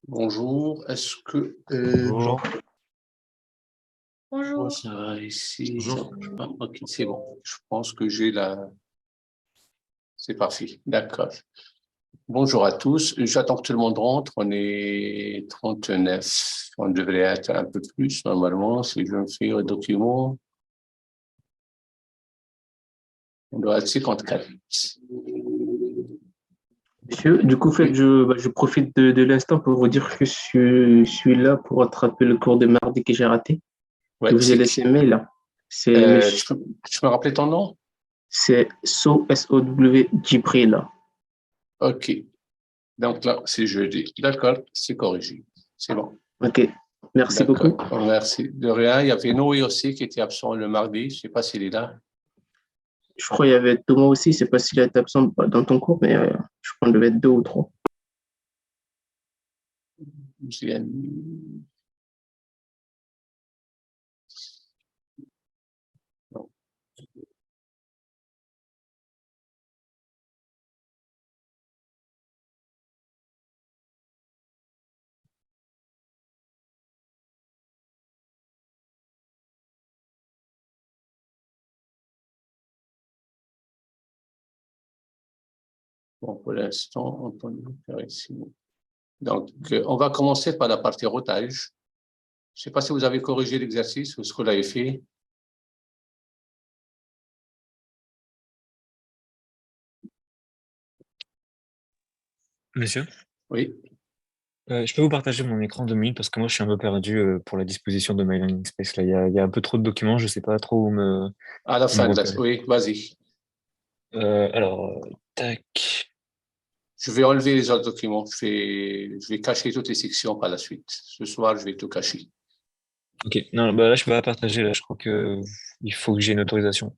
Bonjour, est-ce que Bonjour. Bonjour. ça va ici, ça Bonjour. bouge pas. Ok, c'est bon. Je pense que j'ai la. C'est parfait. D'accord. Bonjour à tous. J'attends que tout le monde rentre. On est 39. On devrait être un peu plus normalement. Si je me fais au document, on doit être 54. Monsieur, du coup, Oui. je profite de l'instant pour vous dire que je suis là pour rattraper le cours de mardi que j'ai raté. Je Ouais, vous ai laissé un mail là. tu peux me rappeler ton nom? C'est S-O-W Djibril. Ok. Donc là, c'est jeudi. D'accord, c'est corrigé. C'est bon. Ok, merci beaucoup. D'accord. Merci. De rien. Il y avait Noé aussi qui était absent le mardi. Je ne sais pas s'il est là. Je crois qu'il y avait Thomas aussi, je sais pas s'il est absent dans ton cours, mais je crois qu'il devait être deux ou trois. Non. Bon, pour l'instant, on peut le faire ici. Donc, on va commencer par la partie routage. Je ne sais pas si vous avez corrigé l'exercice ou ce que vous l'avez fait. Monsieur, Oui. je peux vous partager mon écran 2 minutes parce que moi je suis un peu perdu pour la disposition de My Learning Space. Là, il y a un peu trop de documents, je sais pas trop À la où me fin de la. repérer. Oui, vas-y. Tac. Je vais enlever les autres documents. Je vais cacher toutes les sections par la suite. Ce soir, je vais tout cacher. Ok, non, bah là je peux pas partager, là je crois que il faut que j'ai une autorisation.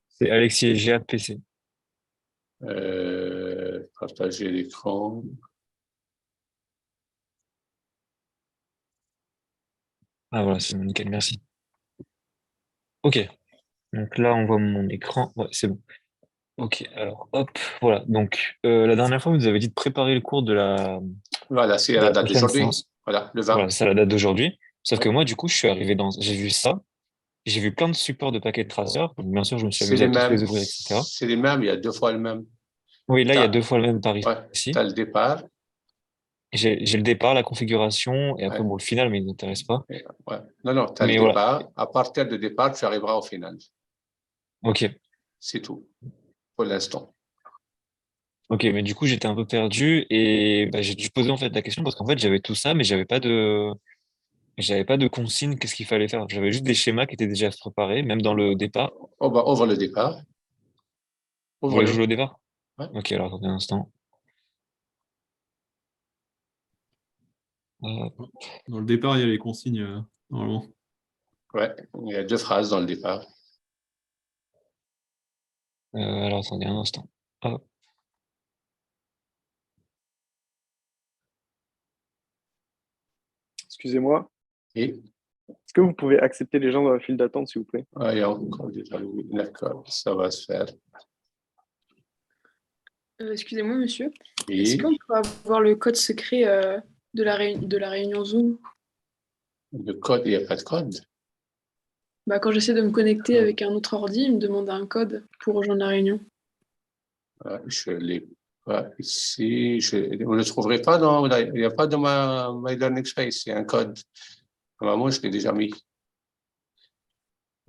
C'est Alexis et Gia PC. Partager l'écran. Ah voilà, c'est bon, nickel, merci. Ok, donc là on voit mon écran, ouais c'est bon. Ok, alors hop, voilà. Donc la dernière fois vous nous avez dit de préparer le cours Voilà, c'est à de la la date prochaine d'aujourd'hui. séance. Voilà, le Voilà, 20. c'est à la date d'aujourd'hui. Sauf que Ouais. moi, du coup, je suis arrivé j'ai vu ça, j'ai vu plein de supports de paquets de traceurs. Donc, bien sûr, je me suis C'est amusé les à tous mêmes. les ouvrir, etc. C'est les mêmes. Il y a deux fois le même. Oui, là, il y a T'as, 2 fois le même tarif ouais, ici. t'as le départ. J'ai le départ, la configuration, et après, Ouais. bon, le final, mais il m'intéresse pas. Ouais. Non, non, tu as le Mais voilà. départ. À partir du départ, tu arriveras au final. Ok. C'est tout pour l'instant. Ok, mais du coup, j'étais un peu perdu et bah, j'ai dû poser en fait la question parce qu'en fait, j'avais tout ça, mais j'avais pas de consigne, qu'est-ce qu'il fallait faire. J'avais juste des schémas qui étaient déjà préparés, même dans le départ. Ouvre le départ. Vous voulez Ouvre-le. jouer au départ? Ouais. Ok, alors attendez un instant. Euh, Dans le départ, il y a les consignes, normalement. Ouais. Il y a deux phrases dans le départ. alors attendez un instant. Hop. Excusez-moi, Et est-ce que vous pouvez accepter les gens dans la file d'attente, s'il vous plaît? il y a encore des jalons. D'accord, ça va se faire. Excusez-moi, monsieur. Est-ce Et qu'on peut avoir le code secret de la réunion Zoom? le code, il n'y a pas de code. Bah, quand j'essaie de me connecter avec un autre ordi, il me demande un code pour rejoindre la réunion. Je ne l'ai pas ici. Vous ne le trouverez pas dans. Il n'y a pas dans My Learning Space. Il y a un code. Normalement, je l'ai déjà mis.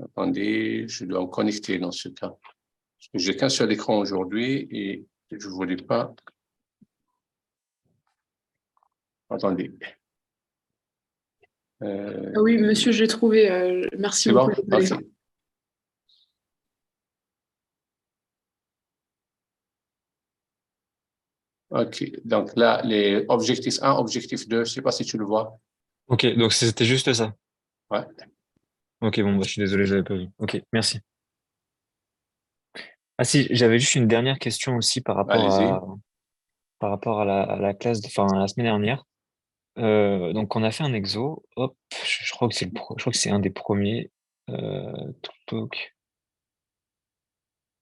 Attendez, je dois me connecter dans ce cas. Parce que j'ai qu'un seul écran aujourd'hui et je ne voulais pas. Attendez. Ah oui, monsieur, j'ai trouvé. Merci C'est beaucoup, bon? désolé. Ok. Ok. Donc là, les objectifs 1, objectif 2, je ne sais pas si tu le vois. Ok, donc c'était juste ça. Ouais. Ok, bon, bah, je suis désolé, j'avais pas vu. Ok, merci. Ah si, j'avais juste une dernière question aussi Allez-y. par rapport à la classe, enfin, la semaine dernière. Donc, on a fait un exo. Hop, je crois que je crois que c'est un des premiers. Toc, toc.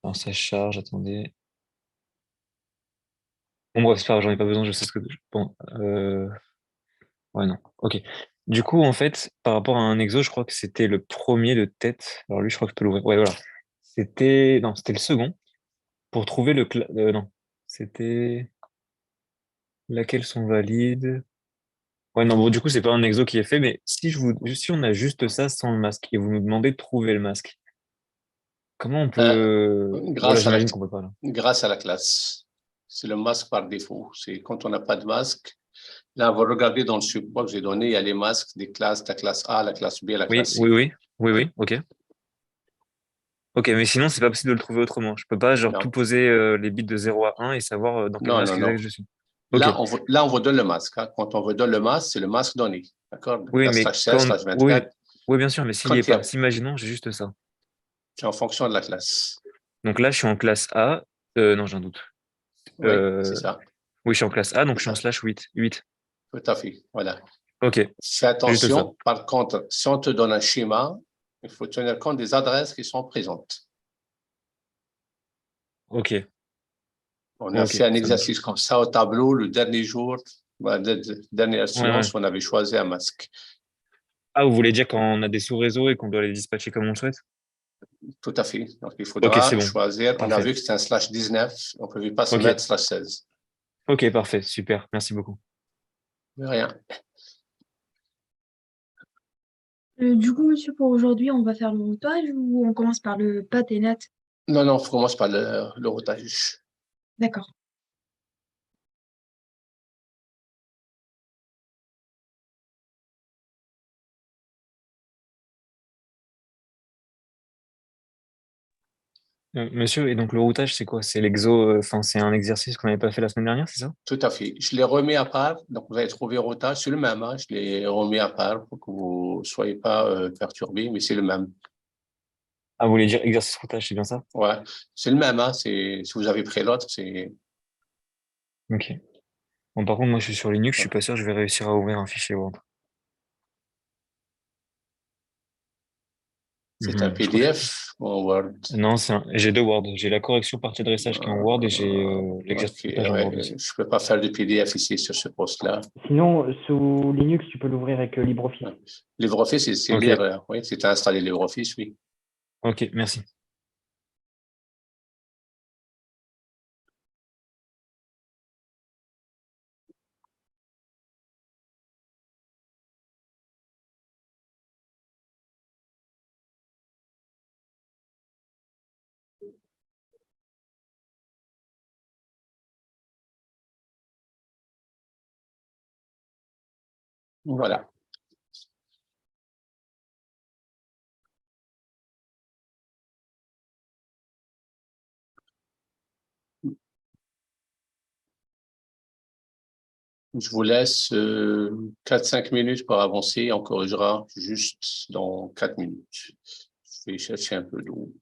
Alors, ça charge, attendez. Bon, bref, c'est pas grave, j'en ai pas besoin, je sais ce que. Bon, ouais, non. Ok. Du coup, en fait, par rapport à un exo, je crois que c'était le premier de tête. Alors lui, je crois que je peux l'ouvrir. Ouais, voilà. C'était. Non, c'était le second. Pour trouver non. C'était. Laquelle sont valides? Ouais, non, bon, du coup, c'est pas un exo qui est fait, mais si on a juste ça sans le masque et vous nous demandez de trouver le masque, comment on Euh, peut. Voilà, grâce à la, j'imagine qu'on peut pas, là. grâce à la classe. C'est le masque par défaut. C'est quand on n'a pas de masque. Là, vous regardez dans le support que j'ai donné, il y a les masques des classes, la classe A, la classe B, la Oui, classe oui, C. oui. Oui, oui, ok. Ok, mais sinon, c'est pas possible de le trouver autrement. Je peux pas, genre, tout Non, poser les bits de 0 à 1 et savoir dans quel non, masque non, exact non. je suis. Ok. Là, on vous donne le masque. Hein. Quand on vous donne le masque, c'est le masque donné. D'accord? Oui, La mais slash 16, slash Oui, 24. oui, bien sûr, mais s'il y est Quand il y pas, a, si imaginons, j'ai juste ça. c'est en fonction de la classe. Donc là, je suis en classe A. Non, j'ai un doute. Oui, c'est Euh, ça. oui, je suis en classe A, donc je C'est suis en ça. slash 8. 8. Tout à fait. Voilà. Ok, Fais juste ça. attention. Par contre, si on te donne un schéma, il faut tenir compte des adresses qui sont présentes. Ok, On a ok, fait un ça marche. exercice comme ça au tableau le dernier jour, dernière Ouais, ouais. séance, où on avait choisi un masque. Ah, vous voulez dire quand on a des sous-réseaux et qu'on doit les dispatcher comme on le souhaite? Tout à fait. Donc, il Ok, c'est faudra bon. choisir. On a Parfait. vu que c'était un slash 19. On ne pouvait pas se Ok, mettre slash 16. ok, parfait. Super. Merci beaucoup. Mais rien. Du coup, monsieur, pour aujourd'hui, on va faire le montage ou on commence par le pâte et natte? Non, non, on commence par le routage. D'accord. Monsieur, et donc le routage, c'est quoi? C'est l'exo, enfin, c'est un exercice qu'on n'avait pas fait la semaine dernière, c'est ça? Tout à fait. Je l'ai remis à part. Donc, vous allez trouver routage. C'est le même. Hein. Je l'ai remis à part pour que vous ne soyez pas perturbés, mais c'est le même. Ah, vous voulez dire exercice routage, c'est bien ça? Ouais, c'est le même. Hein. Si vous avez pris l'autre, c'est Ok. Bon, par contre, moi, je suis sur Linux, je suis pas sûr que je vais réussir à ouvrir un fichier Word. un Je crois que PDF ou en Word. non, j'ai deux Word. J'ai la correction par tiers de dressage qui est en Word et j'ai Ok, l'exercice routage en Word ouais. aussi. Je peux pas faire de PDF ici sur ce poste-là. Sinon, sous Linux, tu peux l'ouvrir avec LibreOffice. Ouais. LibreOffice, c'est Ok, lire. Oui, c'est installer LibreOffice, oui. ok, merci. Voilà. Je vous laisse 4-5 minutes pour avancer. On corrigera juste dans 4 minutes. Je vais chercher un peu d'eau.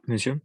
monsieur?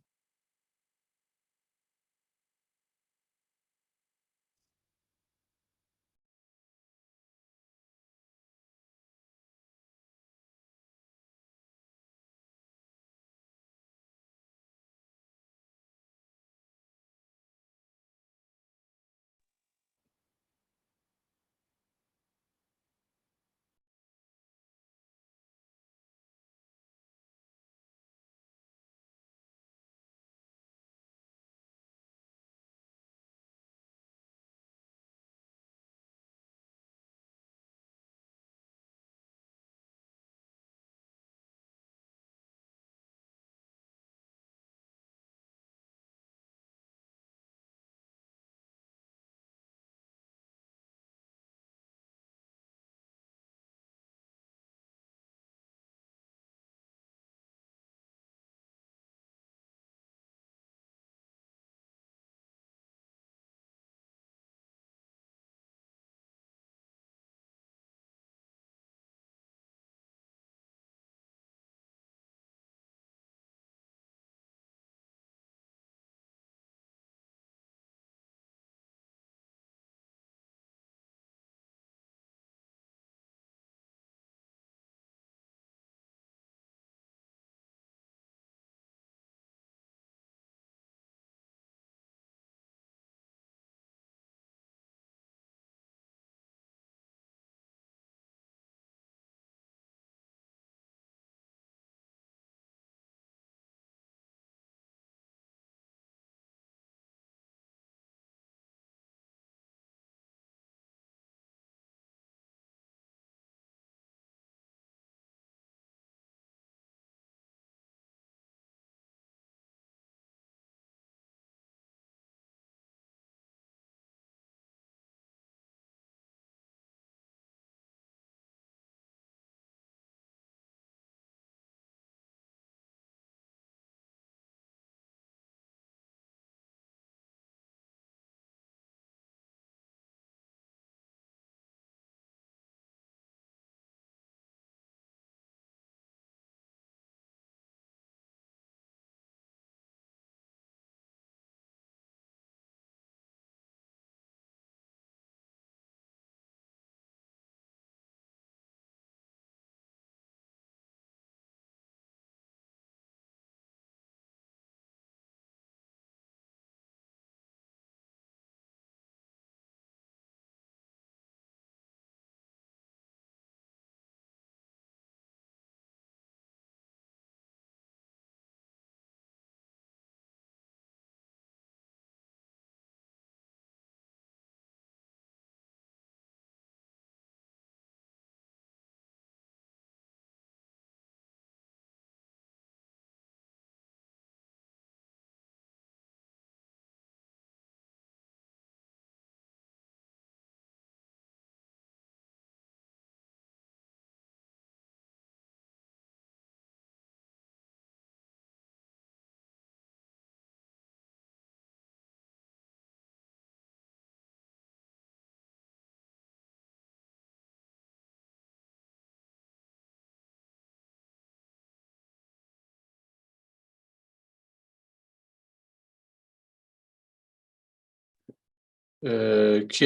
Qui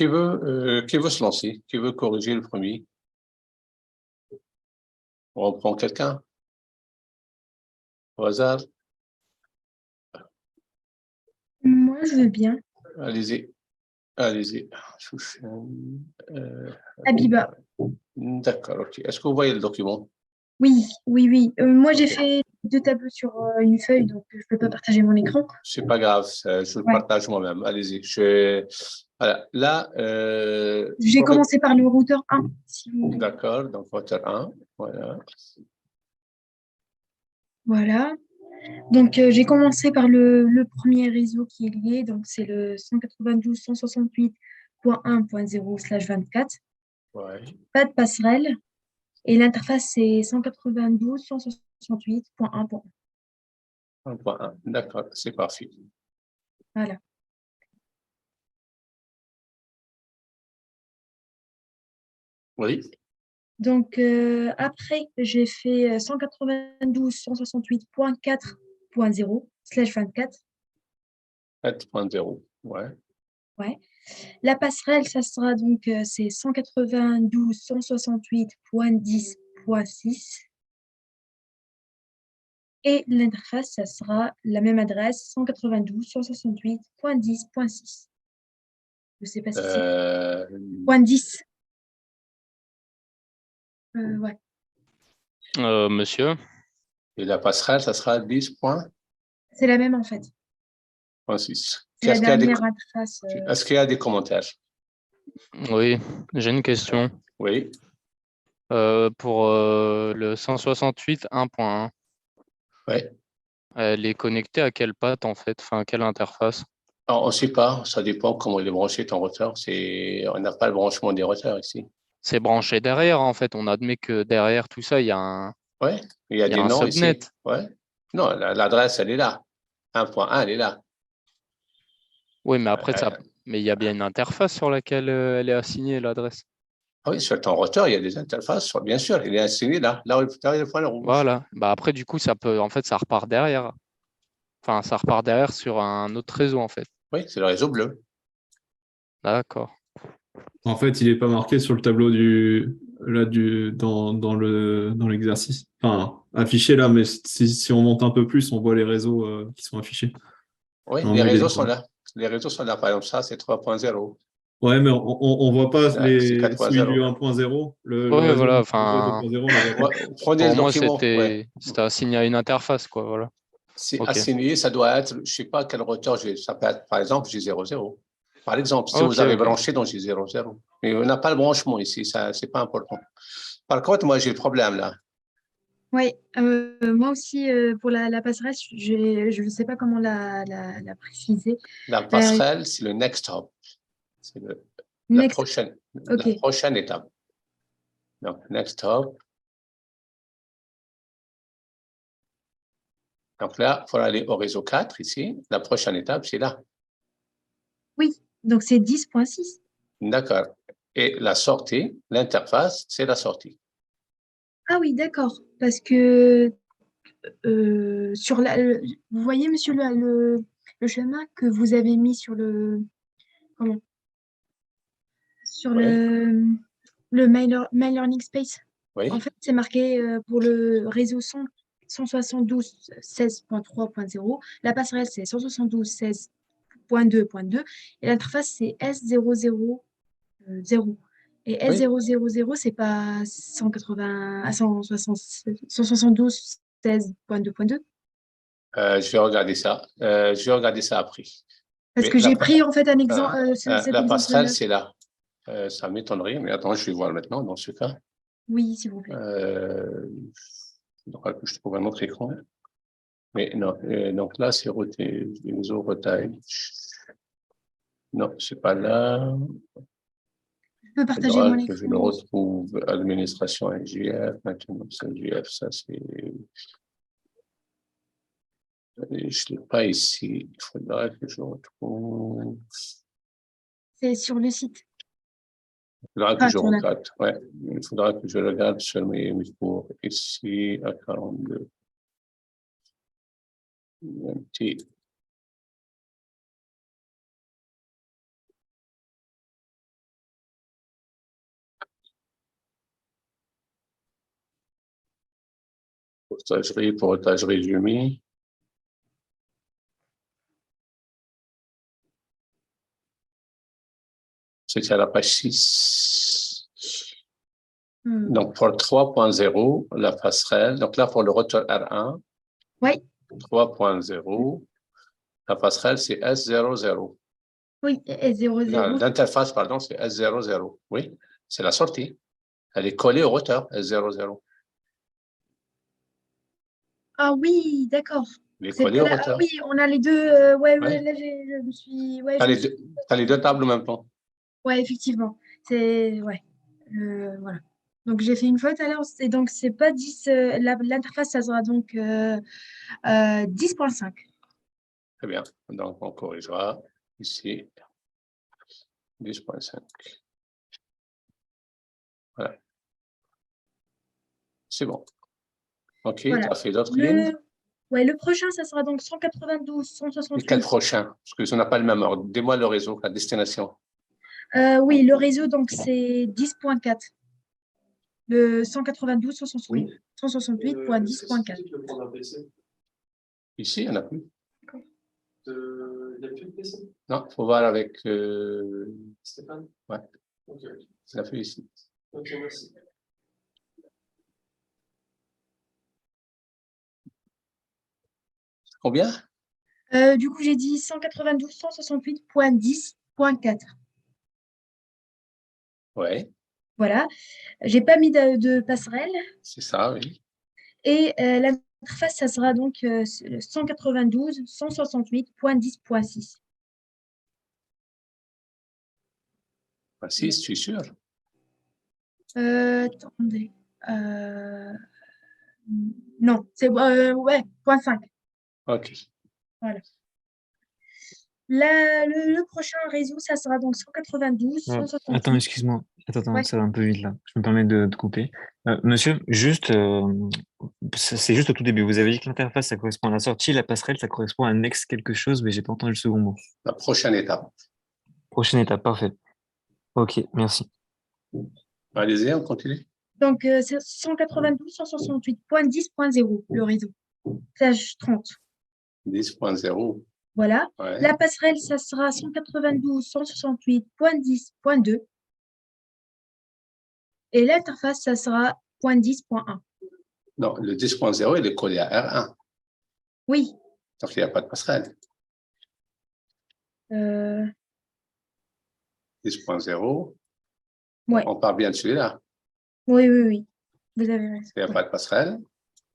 veut se lancer? Qui veut corriger le premier? On prend quelqu'un au hasard? Moi, je veux bien. Allez-y, allez-y. Chouchen, Habiba. d'accord, ok. Est-ce que vous voyez le document? Oui, oui, oui. Moi, j'ai Ok. fait 2 tableaux sur une feuille, donc je ne peux pas partager mon écran. C'est pas grave, je le Ouais. partage moi-même. Allez-y. Voilà. Là, J'ai commencé par le routeur 1. Si vous... d'accord, donc routeur 1. Voilà. Voilà. Donc, j'ai commencé par le premier réseau qui est lié. Donc, c'est le 192.168.1.0/24. Ouais. Pas de passerelle. Et l'interface, c'est 192.168.1.1. 1.1. D'accord, c'est parfait. Voilà. Oui. Donc, après, j'ai fait 192.168.4 10.0/24. 4.0. Ouais. Ouais. La passerelle, ça sera donc c'est 192.168.10.6. Et l'interface, ça sera la même adresse, 192.168.10.6. Je ne sais pas si c'est point 10. Ouais. Monsieur, Et la passerelle, ça sera 10.6. C'est la même en fait. C'est la Est-ce qu'il y a des, dernière interface. est-ce qu'il y a des commentaires? oui, j'ai une question. Oui. Pour le 168 1.1, Ouais. elle est connectée à quelle patte en fait? Enfin, à quelle interface? Alors, on ne sait pas, ça dépend comment il est branché ton routeur. On n'a pas le branchement des routeurs ici. C'est branché derrière en fait. On admet que derrière tout ça, il y a un, Oui, il y a il y a des un noms subnet. ici. Ouais. Non, l'adresse, elle est là. 1.1, elle est là. Oui, mais après, Euh, mais il y a bien une interface sur laquelle elle est assignée, l'adresse. oui, sur ton routeur, il y a des interfaces, bien sûr, il est assigné là, là où il y a le point rouge. Voilà. Bah après, du coup, en fait, ça repart derrière. Enfin, ça repart derrière sur un autre réseau, en fait. Oui, c'est le réseau bleu. D'accord. En fait, il n'est pas marqué sur le tableau dans l'exercice. Enfin, affiché là, mais si on monte un peu plus, on voit les réseaux qui sont affichés. Oui, Non, les mais réseaux sont là. Les réseaux sont là. Par exemple, ça, c'est 3.0. Ouais, mais on voit pas Là, c'est celui du 4.0. 1.0, le Oui, réseau voilà. 1.0, Enfin, on le voit pas. Prenez pour le moi, document. Ouais. c'était assigné à une interface, quoi. Voilà. C'est Ok. assigné, ça doit être, je ne sais pas quel routeur j'ai. Ça peut être, par exemple, J00. Par exemple, si Ok, vous avez ok. branché dans J00. Mais on n'a pas le branchement ici, ça, c'est pas important. Par contre, moi, j'ai le problème là. Oui, moi aussi, pour la passerelle, je ne sais pas comment la préciser. La passerelle, c'est le next hop. C'est la prochaine étape. Donc, next hop. Donc là, il faut aller au réseau 4 ici. La prochaine étape, c'est là. Oui, donc c'est 10.6. D'accord. Et la sortie, l'interface, c'est la sortie. Ah oui, d'accord. Parce que vous voyez, monsieur, le schéma que vous avez mis sur comment, sur Oui. le My Learning Space. Oui. En fait, c'est marqué pour le réseau 172.16.3.0. La passerelle, c'est 172.16.2.2. Et l'interface, c'est S000. Et Oui. S000, c'est pas 180 à 172.16.2.2. Je vais regarder ça. Je vais regarder ça après. Parce Mais que j'ai pris en fait un exemple, cet la passerelle, exemple-là. c'est là. Ça m'étonnerait, mais attends, je vais voir maintenant dans ce cas. Oui, s'il vous plaît. Il faudra que je trouve un autre écran. Mais non, donc là, c'est réseau retail. Non, c'est pas là. Je peux Il partager faudra mon que je le écran. retrouve. Administration NGF, maintenant, c'est NGF, ça c'est. Je ne l'ai pas ici. Il faudra que je retrouve. C'est sur le site. Il faudra que Ah, je sur la- regarde. Ouais, il faudra que je regarde sur mes cours ici à 42. Un petit. Portagerie Jumi. C'est à la page 6. Donc, pour 3.0, la passerelle. Donc là, pour le routeur R1, Oui, 3.0, la passerelle, c'est S00. oui, S00. L'interface, pardon, c'est S00. Oui, c'est la sortie. Elle est collée au routeur, S00. Ah oui, d'accord. Elle est collée au Là, ah routeur. oui, on a les deux. Ouais, Ouais. là, je me suis. Ouais, Tu as les deux tables en même temps. ouais, effectivement. Ouais. Voilà. Donc j'ai fait une faute alors. Et donc c'est pas 10. L'interface, ça sera donc 10.5. Très bien. Donc, on corrigera ici 10.5. Voilà. C'est bon. OK, tu Voilà. as fait d'autres lignes? Ouais, le prochain, ça sera donc 192, Et quel 168. prochain? Parce que ça n'a pas le même ordre. Dis-moi le réseau, la destination. Oui, le réseau, donc c'est 10.4. Le 192, 168.10.4. Ici, il n'y en a plus. Non, il faut voir avec Stéphane. Ouais. C'est la feuille ici. Combien? Du coup, j'ai dit 192, 168.10.4. Ouais, Voilà. J'ai pas mis de passerelle. c'est ça, oui. Et l'interface, ça sera donc 192, 168.10.6. 6, je suis sûr. Attendez. Non, c'est ouais, 0.5. OK. Voilà. Le prochain réseau, ça sera donc 192, Attends, 168. excuse-moi. Attends, Ouais. ça va un peu vite là. Je me permets de couper. Monsieur, juste, c'est juste au tout début. Vous avez dit que l'interface, ça correspond à la sortie, la passerelle, ça correspond à un ex quelque chose, mais j'ai pas entendu le second mot. La prochaine étape. Prochaine étape, parfait. Ok, merci. Allez-y, on continue. Donc, c'est 192, 168.10.0, le réseau. Page 30. 10.0. Voilà. Ouais. La passerelle, ça sera 192, 168.10.2. Et l'interface, ça sera 0.10.1. Non, le 10.0, il est collé à R1. Oui. Donc, il n'y a pas de passerelle. 10.0. Ouais. On part bien de celui-là. Oui. Vous avez raison. Il n'y a pas de passerelle.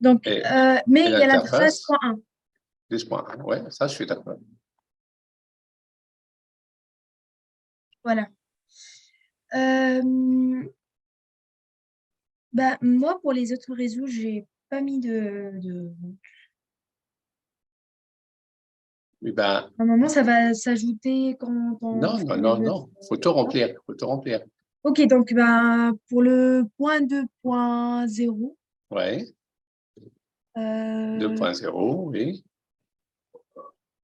Donc, Et mais il y a l'interface l'interface 0.1. 10.1. Oui, ça, je suis d'accord. Voilà. Moi, pour les autres réseaux, j'ai pas mis de... Eh ben, Normalement, ça va s'ajouter quand on non. Il faut tout remplir. Ok, donc pour le point 2.0, Oui. 2.0, oui.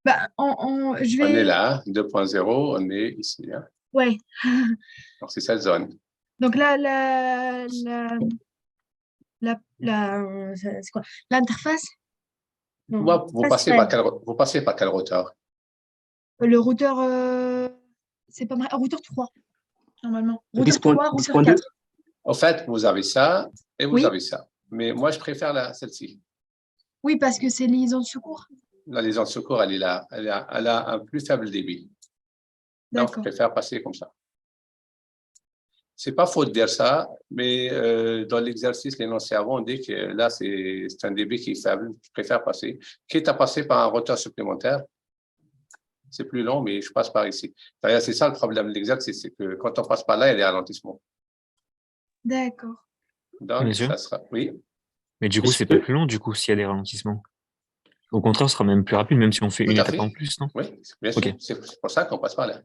je On est vais... là. 2.0, on est ici. Hein. Ouais. Donc, c'est cette zone. Donc là, c'est quoi? L'interface? Non, Vous passez par quel routeur? le routeur, c'est pas mal. Routeur 3, normalement. Routeur 10.2. 3, routeur 4. En fait, vous avez ça et vous Oui. avez ça. Mais moi, je préfère celle-ci. Oui, parce que c'est liaison de secours. La liaison de secours, elle est là. Elle a un plus faible débit. Donc, je D'accord. préfère passer comme ça. C'est pas faux de dire ça, mais dans l'exercice, l'énoncé avant, on dit que là, c'est un débit qui est faible. Je préfère passer. Quitte à passer par un routeur supplémentaire, c'est plus long, mais je passe par ici. D'ailleurs, c'est ça le problème de l'exercice, c'est que quand on passe par là, il y a des ralentissements. D'accord. Donc, Monsieur ça sera... Oui. Mais du coup, c'est pas plus long, du coup, s'il y a des ralentissements. Au contraire, ce sera même plus rapide, même si on fait une Tout à étape fait. en plus, non? Oui, bien sûr. Ok. C'est pour ça qu'on passe par là.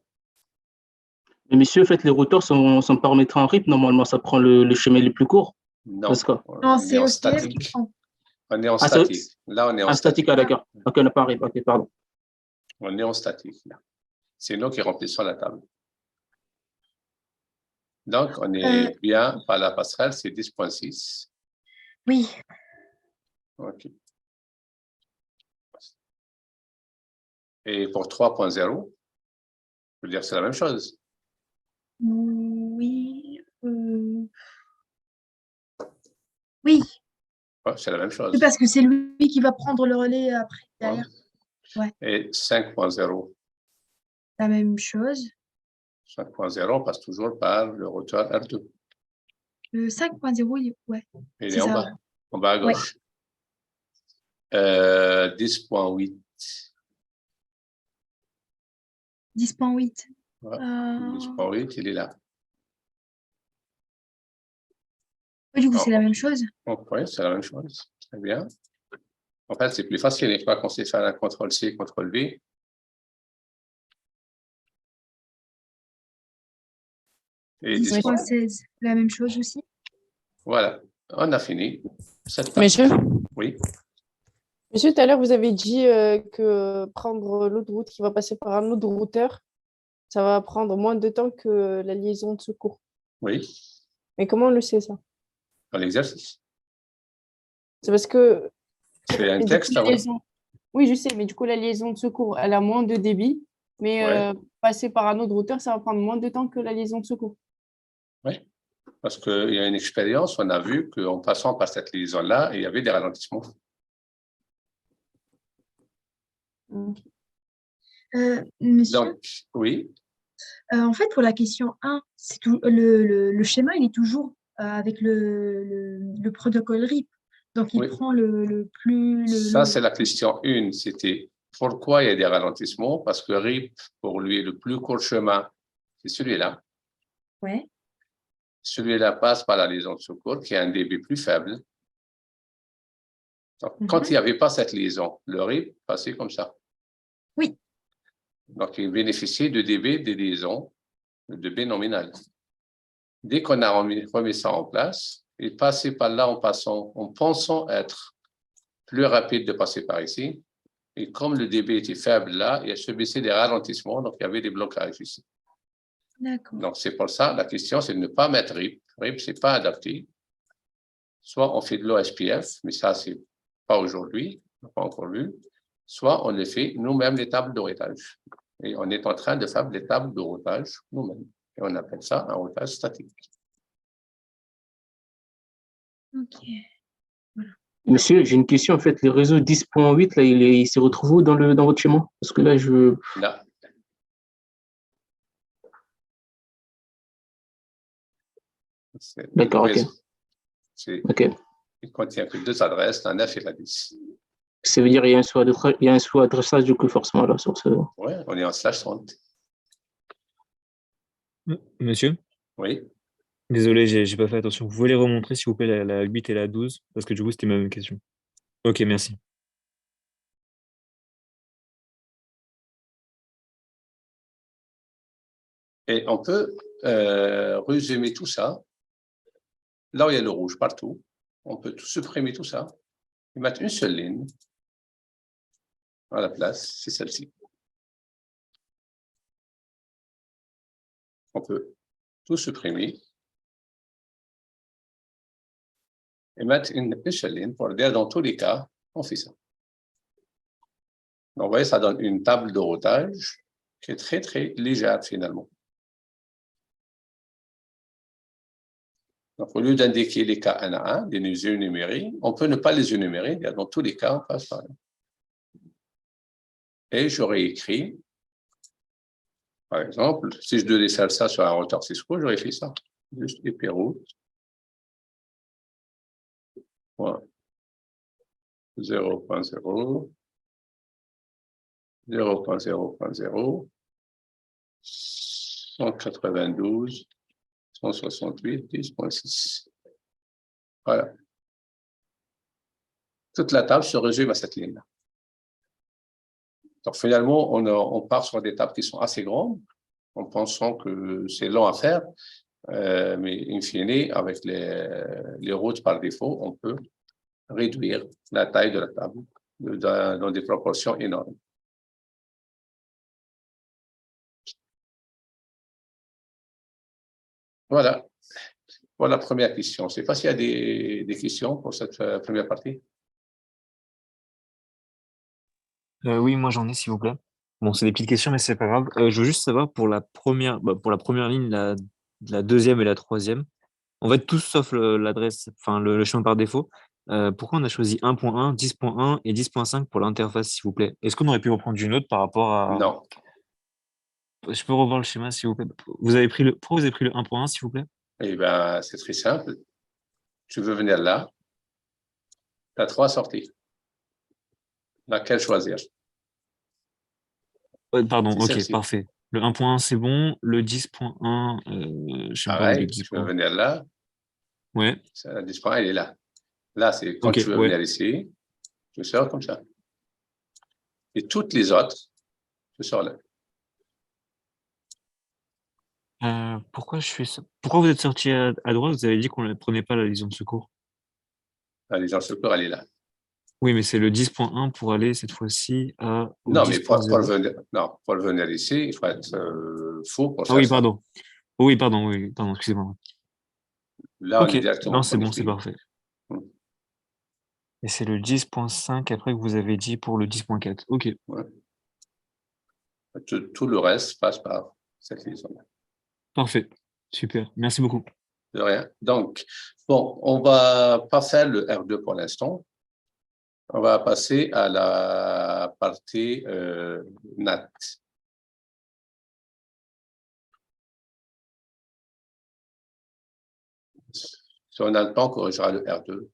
Mais monsieur, en fait, les routeurs sont paramétrés en RIP. Normalement, ça prend le chemin le plus court. Non, Parce que... on Non, est c'est en OCS qui statique. prend. On est en Ah, statique. Là, on est en statique, statique. ah, d'accord. Ok, on n'a pas RIP. Ok, pardon. On est en statique. Là. C'est nous qui remplissons la table. Donc, on est bien par la passerelle, c'est 10.6. Oui. OK. Et pour 3.0, je veux dire, c'est la même chose. Oui. Oui. Ouais, c'est la même C'est chose. parce que c'est lui qui va prendre le relais après, derrière. Ouais. Et 5.0. La même chose. 5.0, on passe toujours par le routeur R2. Le 5.0, ouais. Il C'est est en ça. bas, en bas à Ouais. gauche. 10.8. 10.8. Ouais. 10.8, il est là. Du coup, c'est la même chose. Oui, c'est la même chose. Très bien. En fait, c'est plus facile une fois qu'on sait faire un CTRL-C, CTRL-V. Et 10.16, la même chose aussi. Voilà, on a fini. Monsieur, Oui. Monsieur, tout à l'heure, vous avez dit que prendre l'autoroute qui va passer par un autre routeur, ça va prendre moins de temps que la liaison de secours. Oui, Mais comment on le sait, ça? dans l'exercice. C'est parce que C'est un et du coup, texte, la ah ouais. liaison... Oui, je sais, mais du coup, la liaison de secours, elle a moins de débit, mais Ouais, passer par un autre routeur, ça va prendre moins de temps que la liaison de secours. ouais. Parce qu'il y a une expérience, on a vu qu'en passant par cette liaison-là, il y avait des ralentissements. Ok. Monsieur, Donc, oui, en fait, pour la question 1, c'est le schéma, il est toujours avec le protocole RIP. Donc, il oui. prend le plus... Ça, c'est la question 1. C'était pourquoi il y a des ralentissements? Parce que RIP, pour lui, le plus court chemin, c'est celui-là. Ouais. Celui-là passe par la liaison de secours, qui a un débit plus faible. Donc, quand il n'y avait pas cette liaison, le RIP passait comme ça. Oui. Donc, il bénéficiait de débit des liaisons de B nominal. Dès qu'on a remis ça en place, il passait par là en pensant être plus rapide de passer par ici. Et comme le débit était faible là, il a subissé des ralentissements, donc il y avait des blocages ici. D'accord. Donc, c'est pour ça, la question, c'est de ne pas mettre RIP. RIP, ce n'est pas adapté. Soit on fait de l'OSPF, mais ça, c'est pas aujourd'hui, on n'a pas encore vu. Soit on le fait nous-mêmes, les tables de routage. Et on est en train de faire des tables de routage nous-mêmes. Et on appelle ça un routage statique. Ok. Monsieur, j'ai une question. En fait, le réseau 10.8, là, il se retrouve où dans votre schéma? Parce que là, Là. D'accord, ok. Ok. Il contient que deux adresses, la 9 et la 10. Ça veut dire qu'il y a un sous-adressage du coup, forcément, là, sur ce. Oui, on est en /30. Monsieur? Oui. Désolé, j'ai pas fait attention. Vous voulez remontrer, s'il vous plaît, la 8 et la 12? Parce que du coup, c'était ma même question. Ok, merci. Et on peut résumer tout ça. Là où il y a le rouge partout, on peut supprimer tout ça et mettre une seule ligne à la place, c'est celle-ci. On peut tout supprimer et mettre une seule ligne pour dire dans tous les cas, on fait ça. Donc, vous voyez, ça donne une table de routage qui est très, très légère finalement. Donc, au lieu d'indiquer les cas un à un, de les énumérer, on peut ne pas les énumérer, dans tous les cas, on passe par là. Et j'aurais écrit, par exemple, si je devais faire ça sur un routeur Cisco, j'aurais fait ça. Juste épéroute. 0.0, 0.0.0, 192, 168, 10.6. Voilà. Toute la table se résume à cette ligne-là. Donc finalement, on part sur des tables qui sont assez grandes, en pensant que c'est long à faire, mais in fine, avec les routes par défaut, on peut réduire la taille de la table dans des proportions énormes. Voilà. Voilà la première question. Je ne sais pas s'il y a des questions pour cette première partie. Oui, moi j'en ai, s'il vous plaît. Bon, c'est des petites questions, mais c'est pas grave. Je veux juste savoir pour la première ligne, la deuxième et la troisième. En fait, tous sauf l'adresse, enfin le chemin par défaut. Pourquoi on a choisi 1.1, 10.1 et 10.5 pour l'interface, s'il vous plaît? Est-ce qu'on aurait pu reprendre une autre par rapport à... Non. Je peux revoir le schéma, s'il vous plaît? Pourquoi vous avez pris le 1.1, s'il vous plaît? Eh bien, c'est très simple. Tu veux venir là. Tu as 3 sorties. Laquelle choisir? Pardon, C'est ok, celle-ci. parfait. Le 1.1, c'est bon. Le 10.1, je sais pas où le Pareil, tu 10. veux venir là. Ouais, La 10.1, elle est là. Là, c'est quand ok, tu veux ouais. venir ici, tu sors comme ça. Et toutes les autres, tu sors là. Pourquoi vous êtes sorti à droite? Vous avez dit qu'on ne prenait pas la liaison de secours. La liaison de secours, elle est là. Oui, mais c'est le 10.1 pour aller cette fois-ci au Non, mais pour 10.0. revenir ici, il faut être faux pour Ah faire oui, ça. pardon. Oui, pardon, oui, pardon, excusez-moi. Là, on Ok, est directement non, c'est bon, c'est connecté. parfait. Et c'est le 10.5 après que vous avez dit pour le 10.4. Ok, Ouais. Tout le reste passe par cette liaison. parfait. Super. Merci beaucoup. De rien. Donc, bon, on va pas faire le R2 pour l'instant. On va passer à la partie NAT. Si on a le temps, on corrigera le R2.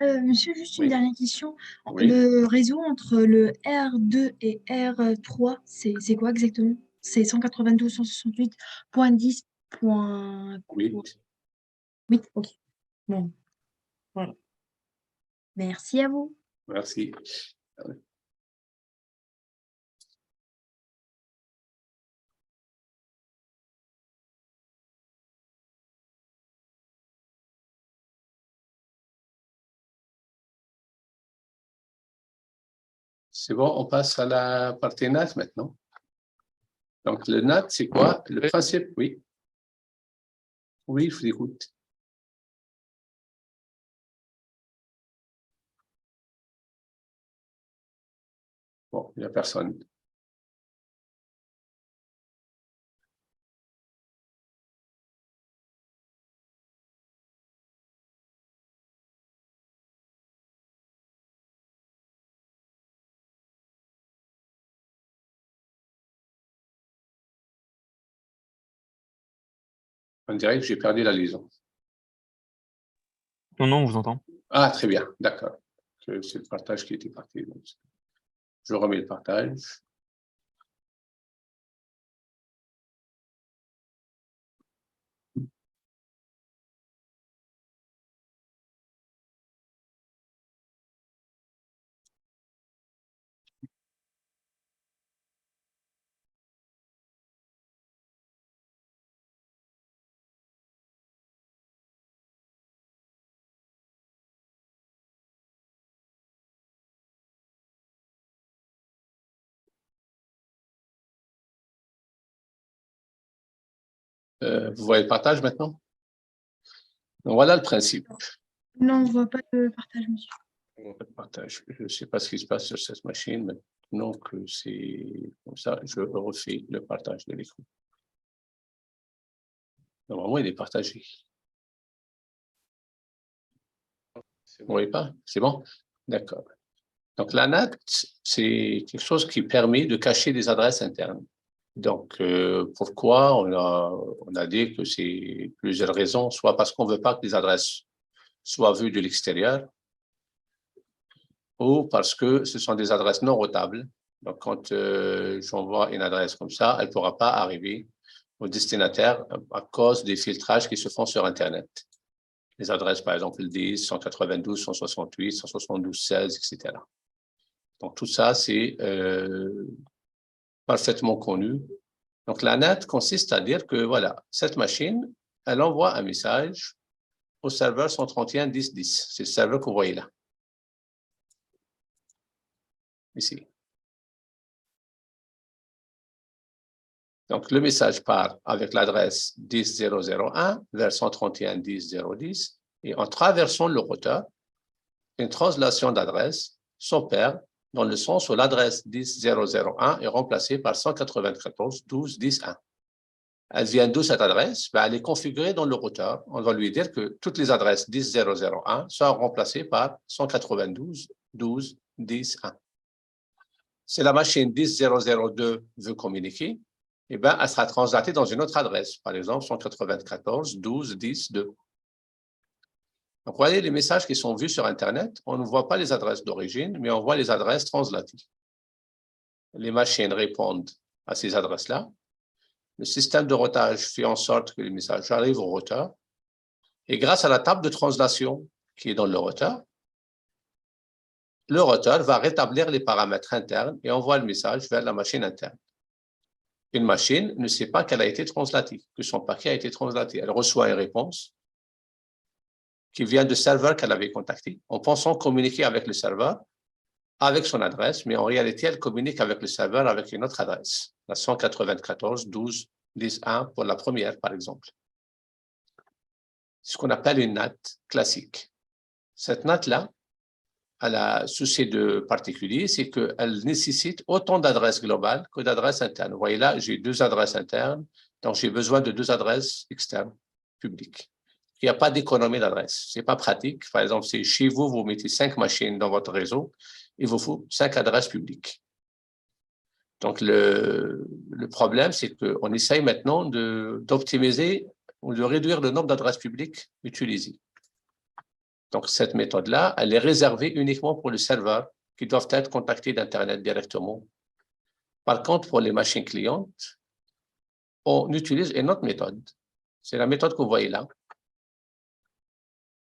Monsieur, juste une Oui. dernière question. Oui. Le réseau entre le R2 et R3, c'est quoi exactement? C'est 192.168.10.8. Oui. Ok. Bon, voilà. Merci à vous. Merci. C'est bon, on passe à la partie NAT maintenant. Donc, le NAT, c'est quoi? Le principe, oui. Oui, je vous écoute. Bon, il n'y a personne. On dirait que j'ai perdu la liaison. Non, non, on vous entend. Ah, très bien, d'accord. C'est le partage qui était parti. Donc, je remets le partage. Vous voyez le partage maintenant? Donc, voilà le principe. Non, on ne voit pas de partage, monsieur. Le partage. Je ne sais pas ce qui se passe sur cette machine, mais non que c'est comme ça. Je refais le partage de l'écran. Normalement, il est partagé. Vous ne voyez pas? C'est bon? D'accord. Donc, la NAT, c'est quelque chose qui permet de cacher des adresses internes. Donc, pourquoi on a dit que c'est plusieurs raisons, soit parce qu'on ne veut pas que les adresses soient vues de l'extérieur, ou parce que ce sont des adresses non routables. Donc, quand j'envoie une adresse comme ça, elle ne pourra pas arriver au destinataire à cause des filtrages qui se font sur Internet. Les adresses, par exemple, 10, 192, 168, 172, 16, etc. Donc, tout ça, c'est parfaitement connu. Donc, la NAT consiste à dire que, voilà, cette machine, elle envoie un message au serveur 131.10.10. C'est le serveur que vous voyez là. Ici. Donc, le message part avec l'adresse 10.0.0.1 vers 131.10.0.10 et en traversant le routeur, une translation d'adresse s'opère dans le sens où l'adresse 10.0.0.1 est remplacée par 194.12.10.1. Elle vient d'où cette adresse? Ben, elle est configurée dans le routeur. On va lui dire que toutes les adresses 10.0.0.1 sont remplacées par 192.12.10.1. Si la machine 10.0.0.2 veut communiquer, eh ben, elle sera translatée dans une autre adresse, par exemple 194.12.10.2. Donc, vous voyez les messages qui sont vus sur Internet, on ne voit pas les adresses d'origine, mais on voit les adresses translatées. Les machines répondent à ces adresses-là. Le système de routage fait en sorte que les messages arrivent au routeur. Et grâce à la table de translation qui est dans le routeur va rétablir les paramètres internes et envoie le message vers la machine interne. Une machine ne sait pas qu'elle a été translatée, que son paquet a été translaté. Elle reçoit une réponse qui vient du serveur qu'elle avait contacté, en pensant communiquer avec le serveur, avec son adresse, mais en réalité, elle communique avec le serveur avec une autre adresse, la 194.12.10.1 pour la première, par exemple. C'est ce qu'on appelle une NAT classique. Cette NAT-là, elle a souci de particulier, c'est qu'elle nécessite autant d'adresses globales que d'adresses internes. Vous voyez là, j'ai 2 adresses internes, donc j'ai besoin de 2 adresses externes, publiques. Il n'y a pas d'économie d'adresse. Ce n'est pas pratique. Par exemple, si chez vous, vous mettez 5 machines dans votre réseau, il vous faut 5 adresses publiques. Donc, le problème, c'est qu'on essaye maintenant d'optimiser ou de réduire le nombre d'adresses publiques utilisées. Donc, cette méthode-là, elle est réservée uniquement pour les serveurs qui doivent être contactés d'Internet directement. Par contre, pour les machines clientes, on utilise une autre méthode. C'est la méthode que vous voyez là.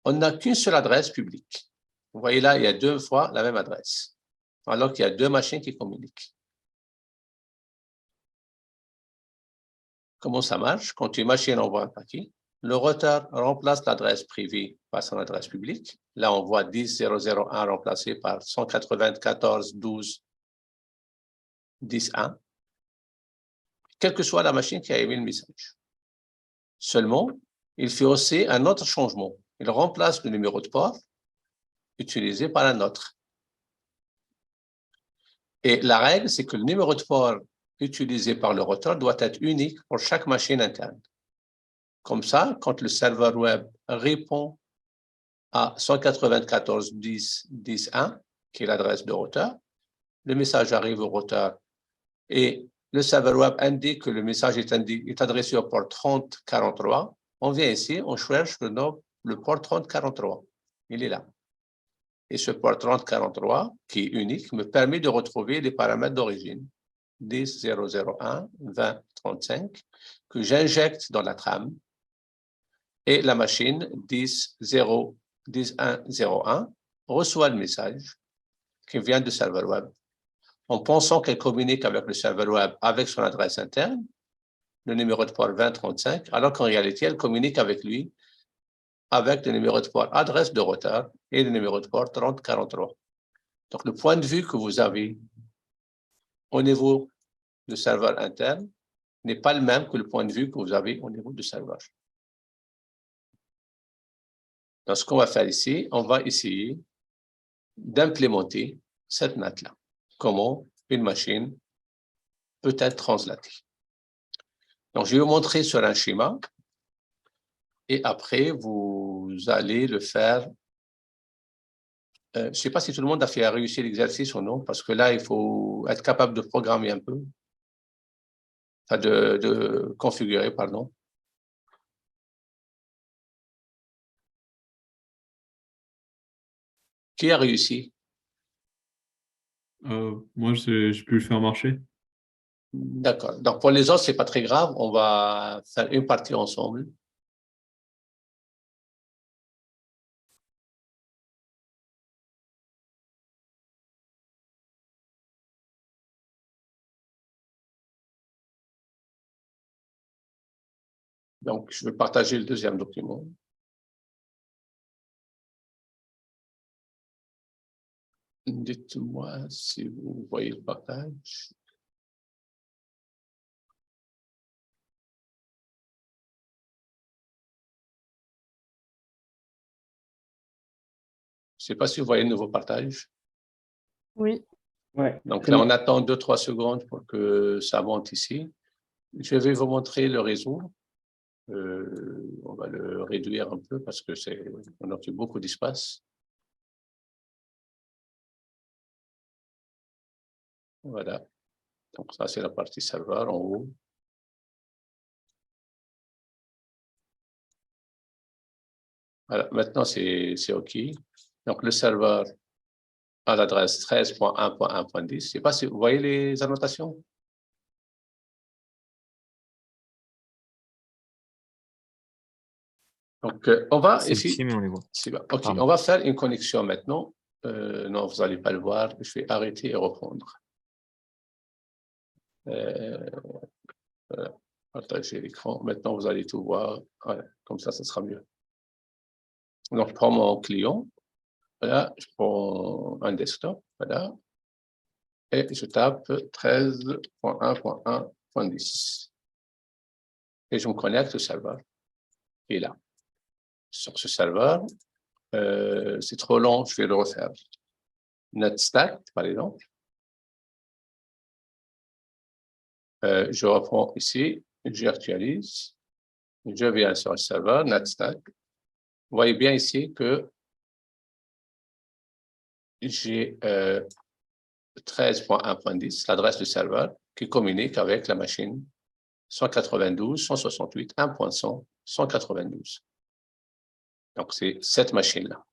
On n'a qu'une seule adresse publique. Vous voyez là, il y a 2 fois la même adresse, alors qu'il y a 2 machines qui communiquent. Comment ça marche? Quand une machine envoie un paquet, le routeur remplace l'adresse privée par son adresse publique. Là, on voit 10.0.0.1 remplacé par 194.12.10.1, quelle que soit la machine qui a émis le message. Seulement, il fait aussi un autre changement. Il remplace le numéro de port utilisé par un autre. Et la règle, c'est que le numéro de port utilisé par le routeur doit être unique pour chaque machine interne. Comme ça, quand le serveur web répond à 194.10.10.1, qui est l'adresse du routeur, le message arrive au routeur et le serveur web indique que le message est adressé au port 3043. On vient ici, on cherche le port 3043. Il est là. Et ce port 3043, qui est unique, me permet de retrouver les paramètres d'origine 10.0.0.1, 20.35, que j'injecte dans la trame, et la machine 10.1.0.1 reçoit le message qui vient du serveur web, en pensant qu'elle communique avec le serveur web avec son adresse interne, le numéro de port 2035, alors qu'en réalité, elle communique avec lui avec le numéro de port adresse de routeur et le numéro de port 3043. Donc, le point de vue que vous avez au niveau du serveur interne n'est pas le même que le point de vue que vous avez au niveau du serveur. Donc, ce qu'on va faire ici, on va essayer d'implémenter cette NAT-là. Comment une machine peut être translatée. Donc, je vais vous montrer sur un schéma et après, vous allez le faire. Je ne sais pas si tout le monde a fait réussir l'exercice ou non, parce que là, il faut être capable de programmer un peu, enfin de configurer, pardon. Qui a réussi? Moi, j'ai pu le faire marcher. D'accord. Donc, pour les autres, ce n'est pas très grave. On va faire une partie ensemble. Donc, je vais partager le deuxième document. Dites-moi si vous voyez le partage. Je ne sais pas si vous voyez le nouveau partage. Oui. Ouais, Donc là, on attend 2-3 secondes pour que ça monte ici. Je vais vous montrer le réseau. On va le réduire un peu parce que on occupe beaucoup d'espace. Voilà. Donc ça, c'est la partie serveur en haut. Voilà. Maintenant, c'est OK. Donc le serveur à l'adresse 13.1.1.10. Je ne sais pas si vous voyez les annotations. Donc, on va C'est ici. petit, mais on les voit. OK, Pardon. on va faire une connexion maintenant. Non, vous n'allez pas le voir. Je vais arrêter et reprendre. Voilà. Partager l'écran. Maintenant, vous allez tout voir. Voilà. Comme ça sera mieux. Donc, je prends mon client. Voilà, je prends un desktop, voilà, et je tape 13.1.1.10. Et je me connecte au serveur qui est là. Sur ce serveur, c'est trop long, je vais le refaire. Netstat, par exemple. Je reprends ici, j'actualise, je viens sur le serveur, Netstat. Vous voyez bien ici que j'ai 13.1.10, l'adresse du serveur, qui communique avec la machine 192.168.1.100.192. Donc, c'est cette machine-là.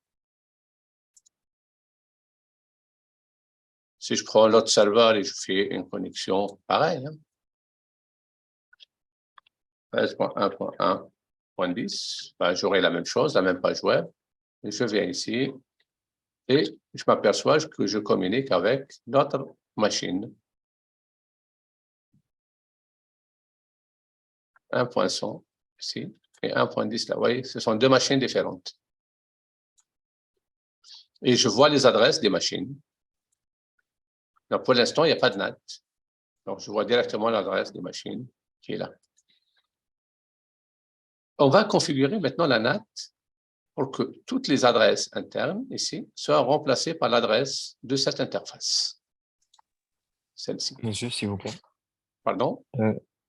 Si je prends l'autre serveur et je fais une connexion pareille, 13.1.1.10, ben, j'aurai la même chose, la même page web. Et je viens ici et je m'aperçois que je communique avec notre machine. 1.100 ici et 1.10 là. Vous voyez, ce sont deux machines différentes. Et je vois les adresses des machines. Donc, pour l'instant, il n'y a pas de NAT. Donc, je vois directement l'adresse des machines qui est là. On va configurer maintenant la NAT pour que toutes les adresses internes ici soient remplacées par l'adresse de cette interface. Celle-ci. Monsieur, s'il vous plaît. Pardon?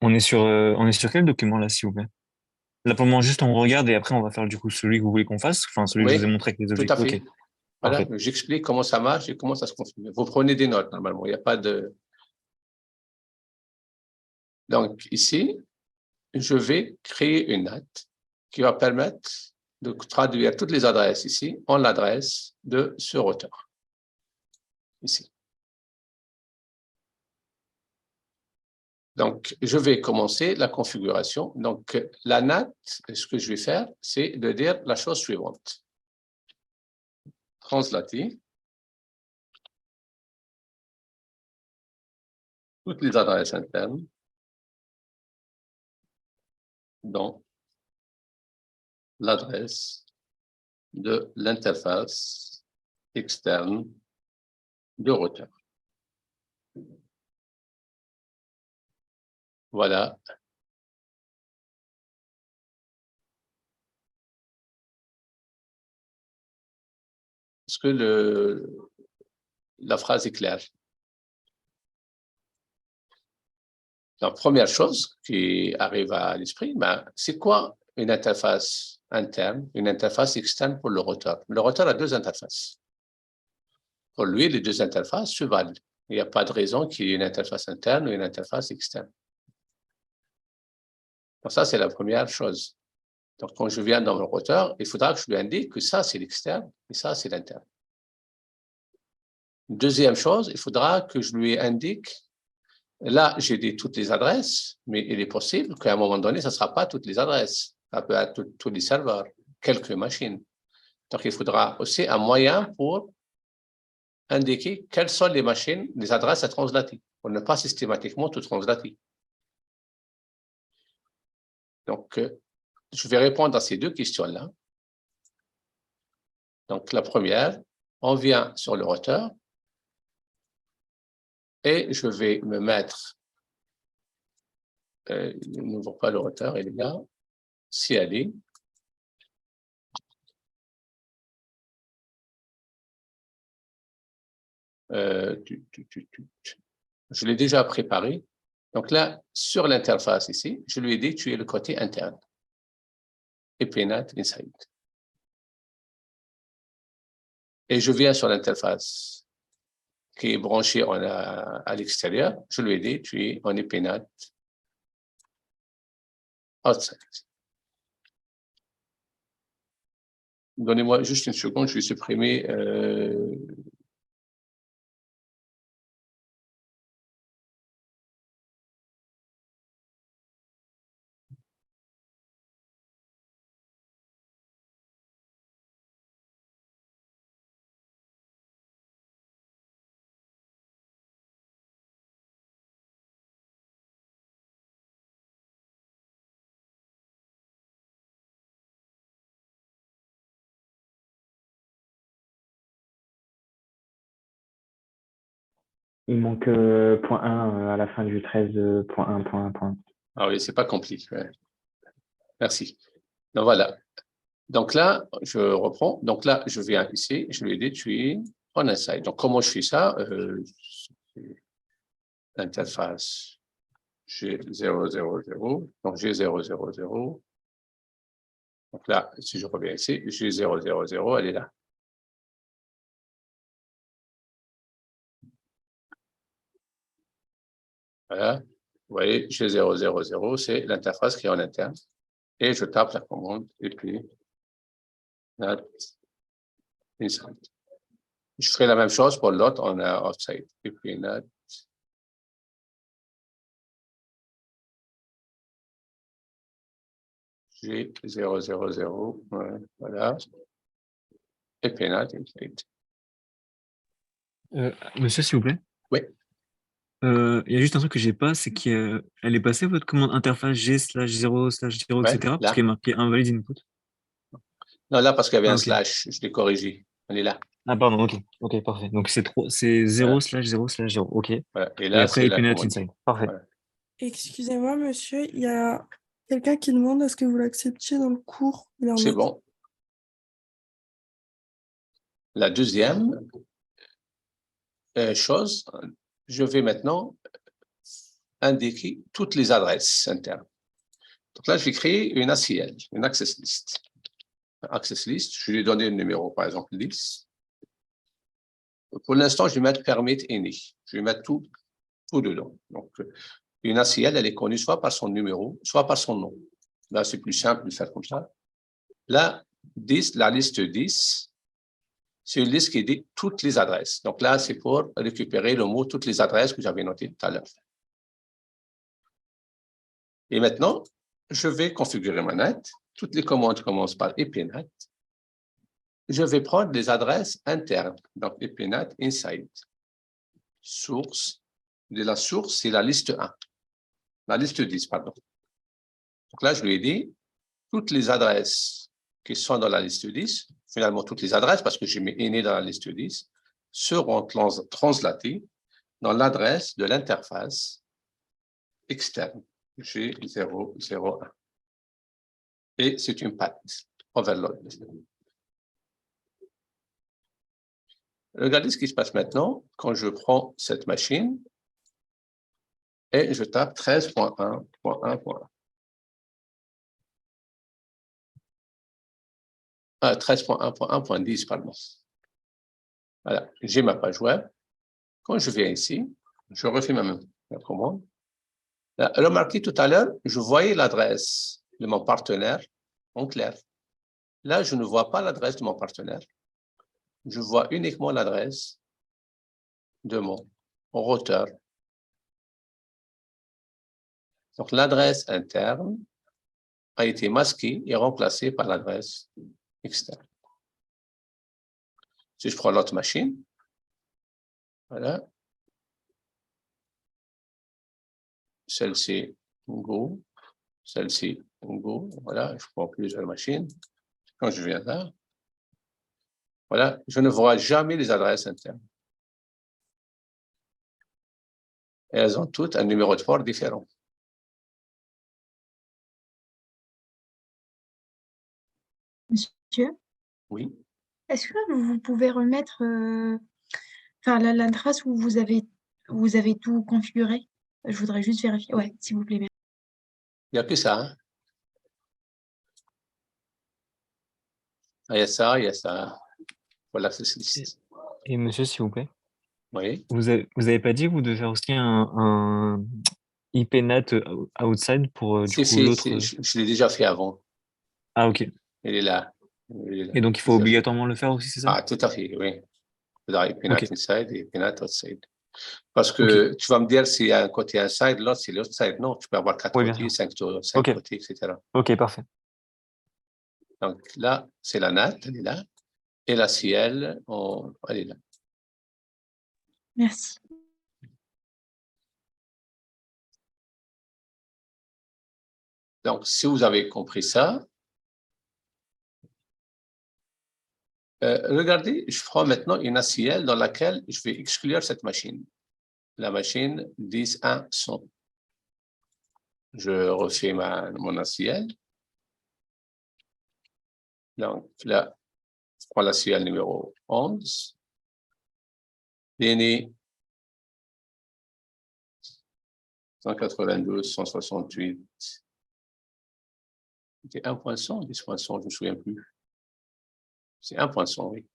On est sur quel document là, s'il vous plaît? Là, pour le moment, juste on regarde et après on va faire du coup celui que vous voulez qu'on fasse, enfin celui que je vous ai montré avec les tout objets. à fait. Ok. Voilà, Parfait. j'explique comment ça marche et comment ça se configure. Vous prenez des notes normalement, il n'y a pas de... Donc ici, je vais créer une NAT qui va permettre de traduire toutes les adresses ici en l'adresse de ce routeur. Ici. Donc, je vais commencer la configuration. Donc, la NAT, ce que je vais faire, c'est de dire la chose suivante. Translater toutes les adresses internes dans l'adresse de l'interface externe de routeur. Voilà. Est-ce que la phrase est claire? La première chose qui arrive à l'esprit, ben, c'est quoi une interface interne, une interface externe pour le routeur? Le routeur a deux interfaces. Pour lui, les deux interfaces se valent. Il n'y a pas de raison qu'il y ait une interface interne ou une interface externe. Donc ça, c'est la première chose. Donc, quand je viens dans mon routeur, il faudra que je lui indique que ça, c'est l'externe et ça, c'est l'interne. Deuxième chose, il faudra que je lui indique, là, j'ai dit toutes les adresses, mais il est possible qu'à un moment donné, ça ne sera pas toutes les adresses. Ça peut être tous les serveurs, quelques machines. Donc, il faudra aussi un moyen pour indiquer quelles sont les machines, les adresses à translater, pour ne pas systématiquement tout translater. Donc, je vais répondre à ces deux questions-là. Donc, la première, on vient sur le routeur et je vais me mettre, il n'ouvre pas le routeur, il est là, CLI. Je l'ai déjà préparé. Donc là, sur l'interface ici, je lui ai dit, tu es le côté interne. Et PNAT inside. Et je viens sur l'interface qui est branchée à l'extérieur. Je lui ai dit, tu es en EPNAT outside. Donnez-moi juste une seconde, je vais supprimer Il manque point 1 à la fin du 13.1.1. Ah oui, c'est pas compliqué. Ouais. Merci. Donc voilà. Donc là, je reprends. Donc là, je viens ici, je vais détruire en inside. Donc comment je fais ça? L'interface G000. Donc G000. Donc là, si je reviens ici, G000, elle est là. Voilà. Vous voyez, G000, c'est l'interface qui est en interne. Et je tape la commande et puis not inside. Je ferai la même chose pour l'autre en outside. Et puis not G000. Voilà. Et puis not inside. Monsieur, s'il vous plaît. Oui. Il y a juste un truc que j'ai pas, c'est qu'elle est passée votre commande interface G/0/0, Ouais, etc. Parce là. qu'il est marqué invalide input. Non, là, parce qu'il y avait un ok. slash, je l'ai corrigé. On est là. Ah, pardon, ok, parfait. Donc c'est 0/0/0, ok. Voilà. Et Et là, après, c'est la Epinat commande. inside. Parfait. Voilà. Excusez-moi, monsieur, il y a quelqu'un qui demande à ce que vous l'acceptiez dans le cours. Il est en C'est note. bon. La deuxième chose, je vais maintenant indiquer toutes les adresses internes. Donc là, je vais créer une ACL, une access list. Access list, je vais lui donner le numéro, par exemple, 10. Pour l'instant, je vais mettre permit any. Je vais mettre tout dedans. Donc, une ACL, elle est connue soit par son numéro, soit par son nom. Là, c'est plus simple de faire comme ça. Là, 10, la liste 10, c'est une liste qui dit toutes les adresses. Donc là, c'est pour récupérer le mot toutes les adresses que j'avais notées tout à l'heure. Et maintenant, je vais configurer ma net. Toutes les commandes commencent par epnet. Je vais prendre les adresses internes. Donc, epnet inside. Source. De la source, c'est la liste 1. La liste 10, pardon. Donc là, je lui ai dit toutes les adresses qui sont dans la liste 10, finalement toutes les adresses, parce que j'ai mis any dans la liste 10, seront translatées dans l'adresse de l'interface externe G001. Et c'est une path overload. Regardez ce qui se passe maintenant quand je prends cette machine et je tape 13.1.1.1. 13.1.1.10, pardon. Voilà, j'ai ma page web. Quand je viens ici, je refais ma commande. Là, remarquez tout à l'heure, je voyais l'adresse de mon partenaire en clair. Là, je ne vois pas l'adresse de mon partenaire. Je vois uniquement l'adresse de mon routeur. Donc, l'adresse interne a été masquée et remplacée par l'adresse externe. Si je prends l'autre machine, voilà. Celle-ci, Go. Celle-ci, Go. Voilà, je prends plusieurs machines. Quand je viens là, voilà, je ne vois jamais les adresses internes. Et elles ont toutes un numéro de port différent. Monsieur, Oui. est-ce que vous pouvez remettre la trace où vous avez tout configuré? Je voudrais juste vérifier. Ouais, s'il vous plaît. Merci. Il n'y a que ça. Hein? Ah, il y a ça, il y a ça. Voilà, c'est liste. Et monsieur, s'il vous plaît. Oui. Vous avez pas dit que vous devez faire aussi un IPNAT outside pour du coup l'autre. Je l'ai déjà fait avant. Ah, ok. Il est là. Et donc, il faut obligatoirement le faire aussi, c'est ça? Ah, tout à fait, oui. Il faudra IPNAT inside et IPNAT outside. Parce que tu vas me dire s'il y a un côté inside, l'autre c'est l'outside. Non, tu peux avoir 4 côtés, 5 côtés, etc. Ok, parfait. Donc là, c'est la NAT, elle est là. Et la CL, elle est là. Merci. Donc, si vous avez compris ça, regardez, je prends maintenant une ACL dans laquelle je vais exclure cette machine. la machine 10.1 son. Je refais mon ACL. Donc là, je prends l'ACL numéro 11. DNI 192, 168. C'était 1 point 100, 10 points 100, je ne me souviens plus. C'est 1 point 100, oui.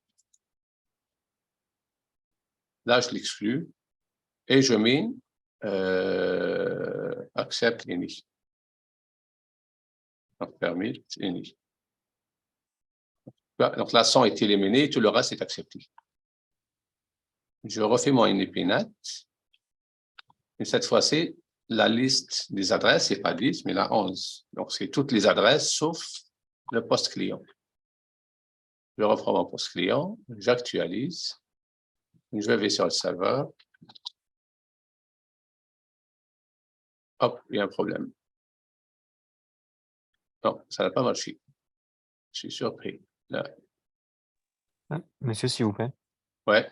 Là, je l'exclus et je mets accept any. Donc, permit any. Donc, là, 100 est éliminé, tout le reste est accepté. Je refais mon IPNAT. Et cette fois-ci, la liste des adresses, ce n'est pas 10, mais la 11. Donc, c'est toutes les adresses sauf le poste client. Je reprends mon poste client, j'actualise, je vais sur le serveur. Hop, il y a un problème. Non, ça n'a pas marché. Je suis surpris. Là. Monsieur, s'il vous plaît. Ouais.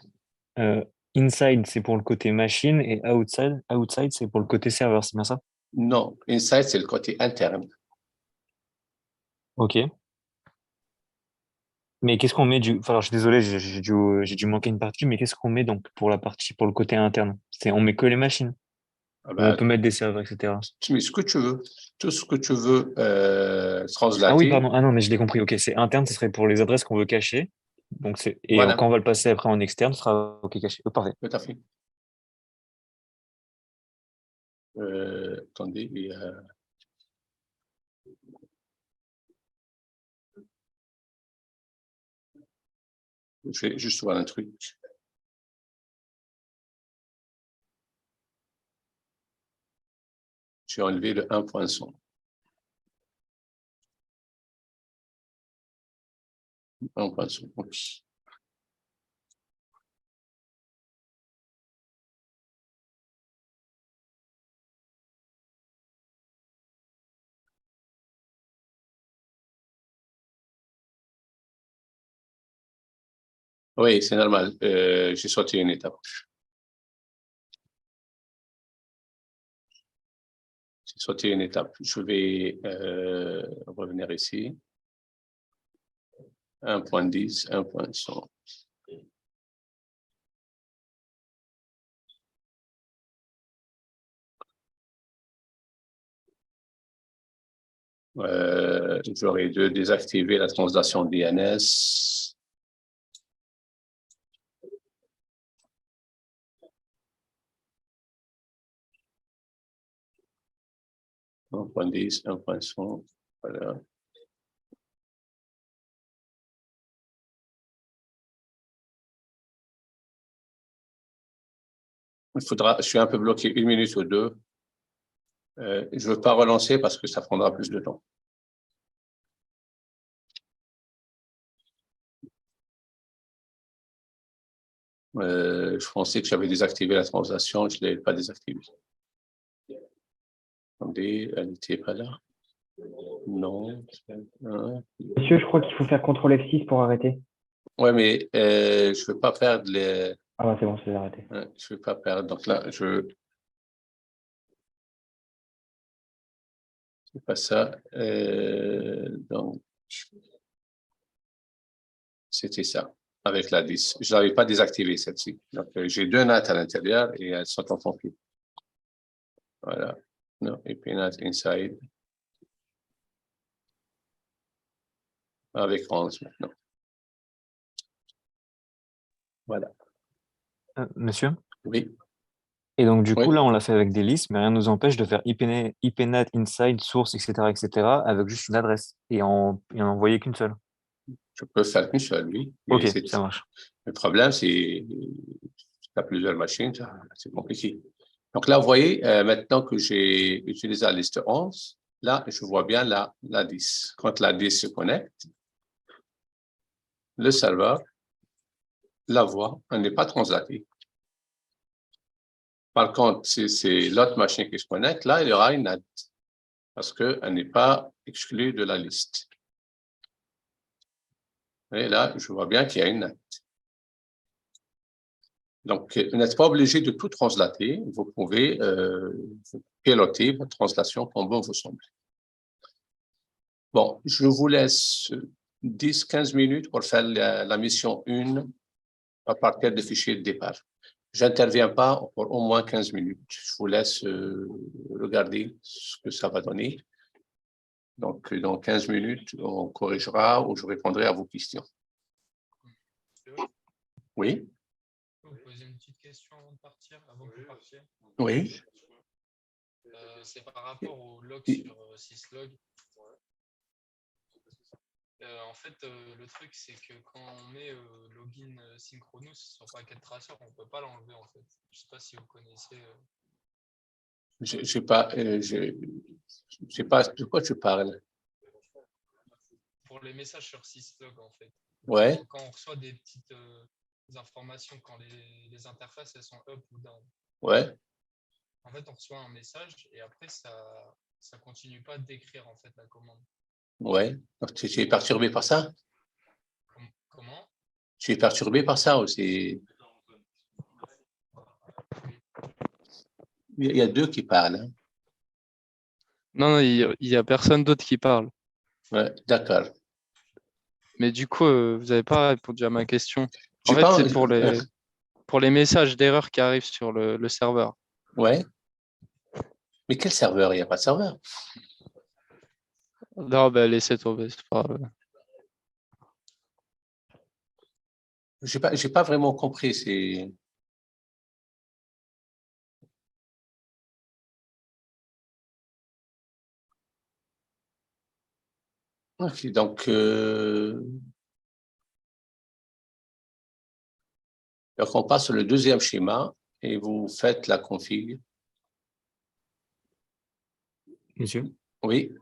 Inside, c'est pour le côté machine et outside, c'est pour le côté serveur, c'est bien ça? Non, inside, c'est le côté interne. Ok. Mais qu'est-ce qu'on met du... Enfin, alors, je suis désolé, j'ai dû manquer une partie, mais qu'est-ce qu'on met donc pour la partie, pour le côté interne? On met que les machines. Ah ben, On peut mettre des serveurs, etc. Tu mets ce que tu veux. Tout ce que tu veux translater. Ah oui, pardon. Ah non, mais je l'ai compris. Ok, c'est interne, ce serait pour les adresses qu'on veut cacher. Donc et Voilà. quand on va le passer après en externe, ce sera OK caché. Parfait. Tout à fait. Attendez, il y a... Je vais juste voir un truc. J'ai enlevé le 1 point son. 1 point son. OK. Oui, c'est normal. J'ai sauté une étape. J'ai sauté une étape. Je vais revenir ici. 1.10, 1.100. J'aurais dû désactiver la translation DNS. Un point 10, 1.100. Voilà. Je suis un peu bloqué 1 minute ou 2. Je ne veux pas relancer parce que ça prendra plus de temps. Je pensais que j'avais désactivé la translation, je ne l'ai pas désactivée. Attendez, elle n'était pas là. Non. Monsieur, je crois qu'il faut faire CTRL F6 pour arrêter. Oui, mais je ne veux pas perdre les... Ah bah c'est bon, c'est arrêté. Je ne veux pas perdre. Donc là, c'est pas ça. Donc, c'était ça, avec la 10. Je n'avais pas désactivé celle-ci. Donc, j'ai 2 NAT à l'intérieur et elles sont en conflit. Voilà. Non, et puis NAT inside. Avec 11 maintenant. Voilà. Monsieur? Oui. Et donc, du coup, Oui. là, on l'a fait avec des listes, mais rien ne nous empêche de faire IPNet, inside, source, etc., avec juste une adresse et en envoyer qu'une seule. Je peux faire qu'une seule, oui. OK, ça marche. Le problème, c'est que tu as plusieurs machines, c'est compliqué. Donc là, vous voyez, maintenant que j'ai utilisé la liste 11, là, je vois bien la 10. Quand la 10 se connecte, le serveur la voit, elle n'est pas translatée. Par contre, si c'est l'autre machine qui se connecte, là, il y aura une NAT parce qu'elle n'est pas exclue de la liste. Et là, je vois bien qu'il y a une NAT. Donc, vous n'êtes pas obligé de tout translater. Vous pouvez piloter votre translation comme bon vous semble. Bon, je vous laisse 10-15 minutes pour faire la mission 1 à partir du fichier de départ. Je n'interviens pas pour au moins 15 minutes. Je vous laisse regarder ce que ça va donner. Donc, dans 15 minutes, on corrigera ou je répondrai à vos questions. Oui? Je peux vous poser une petite question avant de partir, avant que vous partiez? Oui. C'est par rapport au log sur syslog. En fait, le truc, c'est que quand on met login synchronous sur packet tracer, on ne peut pas l'enlever, en fait. Je ne sais pas si vous connaissez. Je sais pas de quoi tu parles. Pour les messages sur syslog, en fait. Ouais. Quand on reçoit des petites informations, quand les interfaces, elles sont up ou down. Ouais. En fait, on reçoit un message et après, ça ne continue pas d'écrire, en fait, la commande. Ouais. Donc, tu es perturbé par ça? Comment? Tu es perturbé par ça aussi? Il y a deux qui parlent. Hein. Non, il y a personne d'autre qui parle. Ouais, d'accord. Mais du coup, vous n'avez pas répondu à ma question. En fait, c'est pour les messages d'erreur qui arrivent sur le serveur. Ouais. Mais quel serveur? Il n'y a pas de serveur. Non, ben, laissez tomber, c'est pas grave. J'ai pas vraiment compris. C'est... Ok, donc on passe sur le deuxième schéma et vous faites la config. Monsieur? Oui.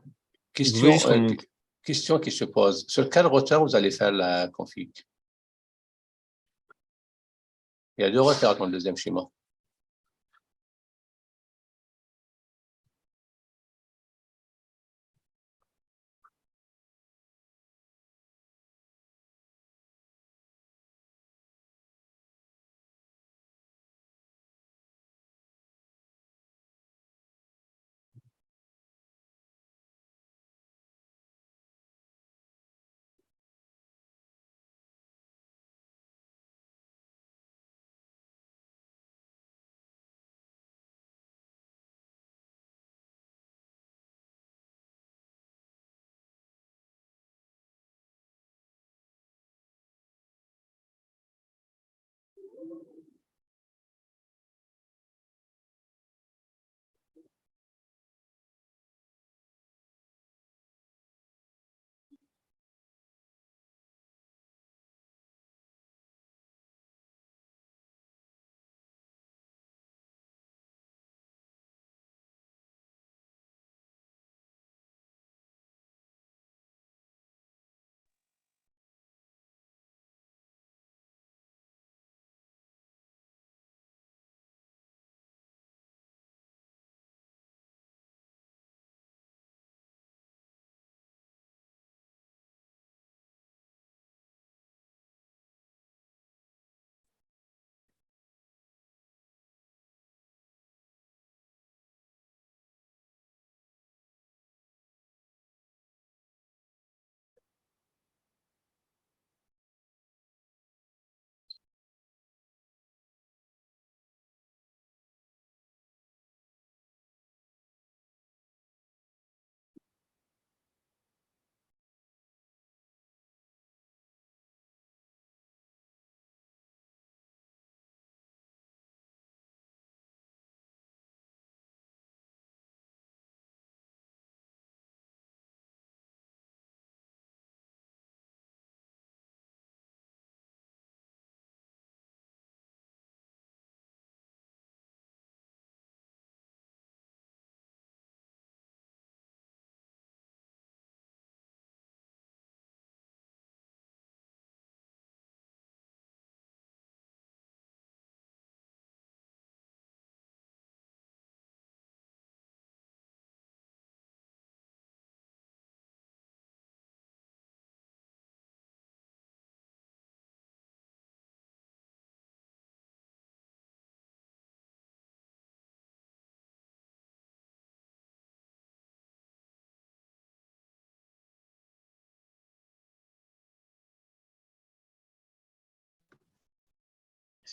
Vous voyez juste Question qui se pose. Sur quel routeur vous allez faire la config? Il y a deux routeurs dans le deuxième schéma.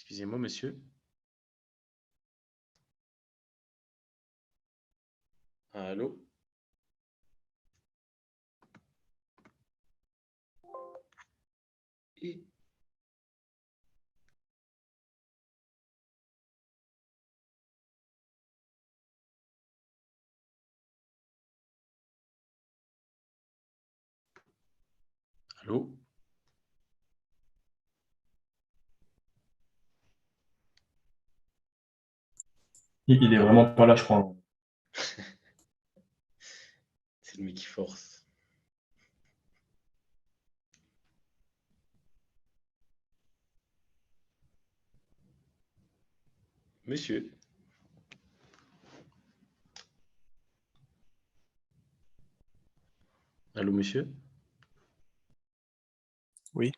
Excusez-moi, monsieur. Allô? Et... Allô? Il est vraiment pas là, je crois. C'est le mec qui force. Monsieur. Allô, monsieur? Oui.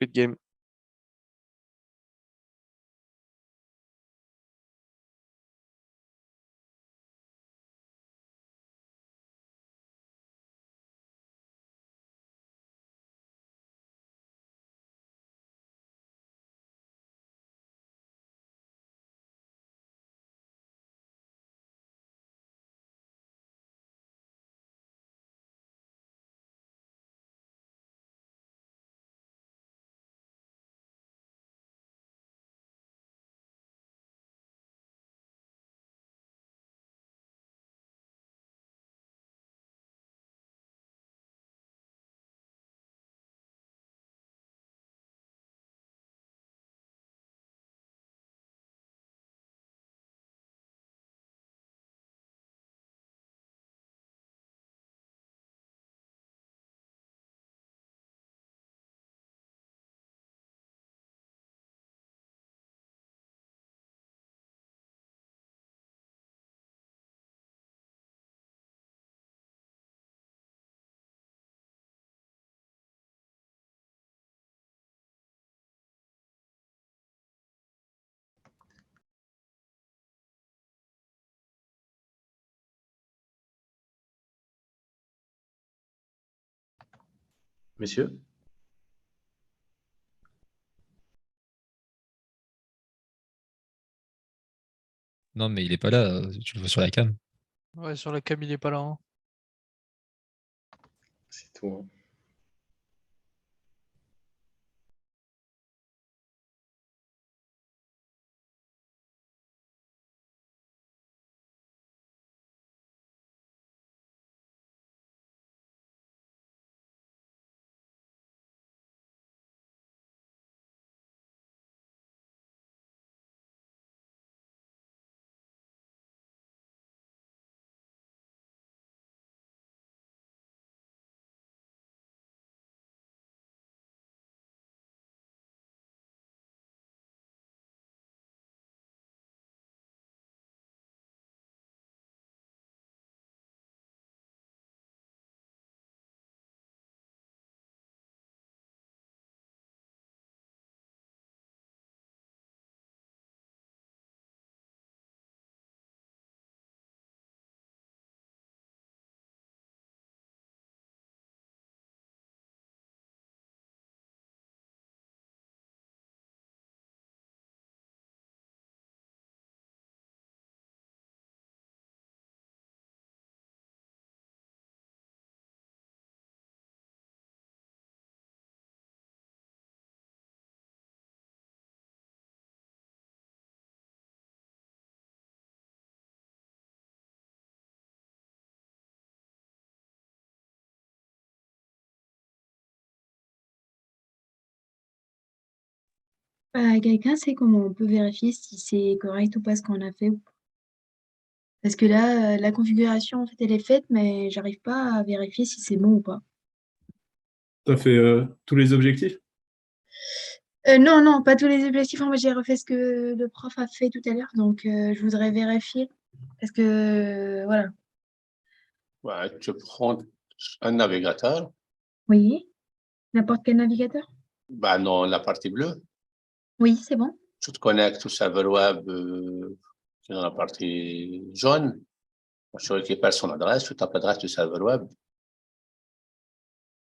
Good game. Monsieur? Non, mais il est pas là, tu le vois sur la cam. Ouais, sur la cam, il est pas là, hein. C'est tout, hein. Quelqu'un sait comment on peut vérifier si c'est correct ou pas ce qu'on a fait ou pas? Parce que là, la configuration, en fait, elle est faite, mais j'arrive pas à vérifier si c'est bon ou pas. Tu as fait tous les objectifs? Non, non, pas tous les objectifs. Moi, j'ai refait ce que le prof a fait tout à l'heure, donc je voudrais vérifier. Parce que, voilà. Ouais, tu prends un navigateur. Oui, n'importe quel navigateur. Bah non, la partie bleue. Oui, c'est bon. Tu te connectes au serveur web qui est dans la partie jaune. Tu récupères son adresse, tu tapes l'adresse du serveur web.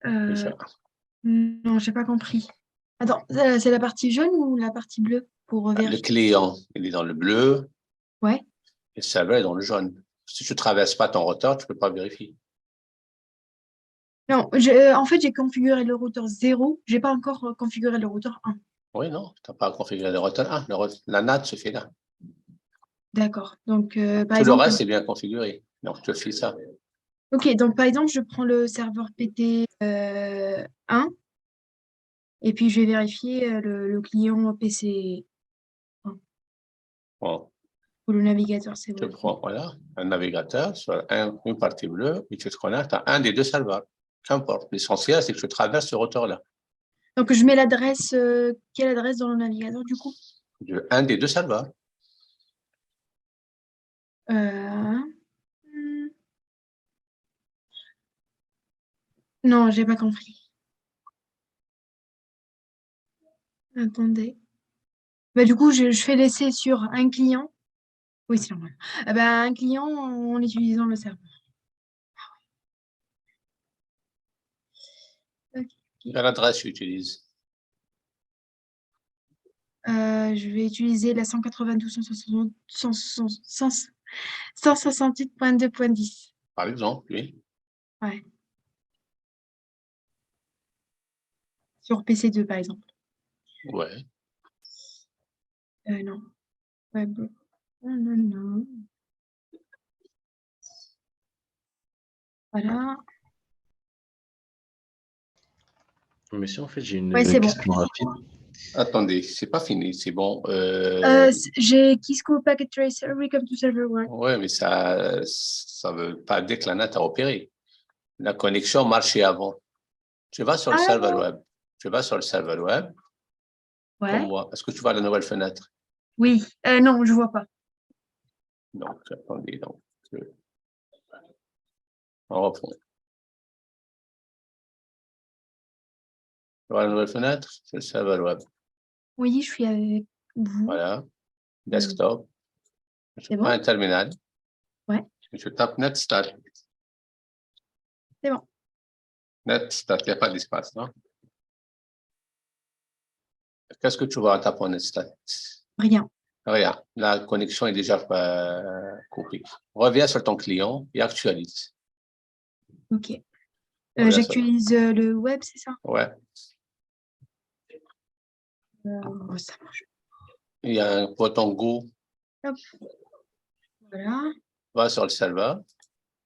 Euh, non, j'ai pas compris. Attends, c'est la partie jaune ou la partie bleue pour Le vérifier? client, il est dans le bleu Ouais. et le serveur est dans le jaune. Si tu ne traverses pas ton routeur, tu ne peux pas vérifier. Non, en fait, j'ai configuré le routeur 0. J'ai pas encore configuré le routeur 1. Oui, non, tu n'as pas configuré le routeur 1. La NAT se fait là. D'accord. Donc, par Tout le exemple. reste est bien configuré. Donc, tu fais ça. Ok, donc par exemple, je prends le serveur PT 1 et puis je vais vérifier le client PC 1 Bon, ou le navigateur, c'est tu vrai. prends voilà, un navigateur sur une partie bleue et tu te connectes à un des deux serveurs. Qu'importe. L'essentiel, c'est que tu traverses ce routeur-là. Donc, je mets l'adresse, quelle adresse dans le navigateur du coup? Un des deux serveurs. Non, j'ai pas compris. Attendez. Bah, du coup, je fais l'essai sur un client. Oui, c'est normal. Un client en utilisant le serveur. Ok. Quelle adresse tu utilises? Je vais utiliser la 192.168.2.10. Par exemple, oui. Ouais. Sur PC2, par exemple. Ouais. Non. Web. Non. Voilà. Monsieur, en fait, j'ai une Ouais, c'est bon. question rapide. Attendez, c'est pas fini, c'est bon. J'ai Kisco Packet Tracer, Welcome to Server One. Oui, mais ça veut pas dire que la NAT a opéré. La connexion marchait avant. Tu vas sur le serveur web. Tu vas sur le serveur web. Ouais. Comme moi. Est-ce que tu vois la nouvelle fenêtre? Oui. Non, je vois pas. Donc, attendez. Donc, on reprend. Tu vois la nouvelle fenêtre? C'est le serveur web. Oui, je suis avec vous. Voilà. Desktop. Tu prends un terminal. Ouais. Et tu tapes netstat. C'est bon. Netstat, il n'y a pas d'espace, non? Qu'est-ce que tu vois en tapant netstat? Rien. Rien. La connexion est déjà coupée. Reviens sur ton client et actualise. Ok. J'actualise le web, c'est ça? Ouais. Ça marche. Il y a un bouton Go. Hop. Voilà. Va sur le serveur.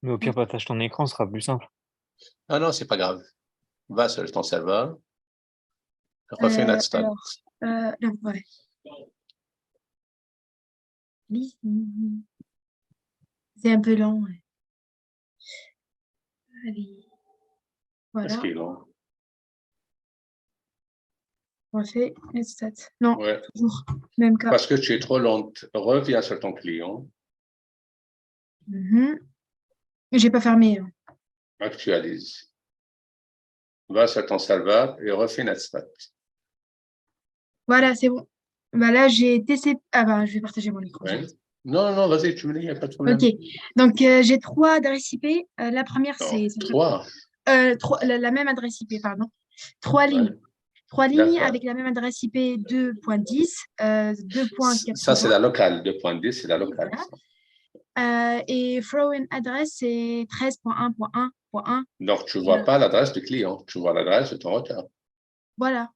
Mais au pire, partage ton écran, ce sera plus simple. Ah non, c'est pas grave. Va sur ton serveur. Refais netstat. Non, ouais. C'est un peu lent. Ouais. Allez. Voilà. Est-ce qu'il est long? Refait netstat. Non, Ouais. toujours. Même cas. Parce que tu es trop lente. Reviens sur ton client. J'ai pas fermé. Actualise. Va sur ton serveur et refais netstat. Voilà, c'est bon. Là, j'ai TCP. Je vais partager mon écran. Ouais. Non, vas-y, tu me dis, il n'y a pas de problème. Ok. Donc, j'ai 3 adresses IP. La première, c'est. 3. La même adresse IP, pardon. 3 lignes. Ouais. 3 lignes avec la même adresse IP 2.10, 2.80. Ça, c'est la locale. 2.10, c'est la locale. Voilà. Et throw-in address, c'est 13.1.1.1. Donc, tu ne vois pas l'adresse du client. Tu vois l'adresse de ton routeur. Voilà.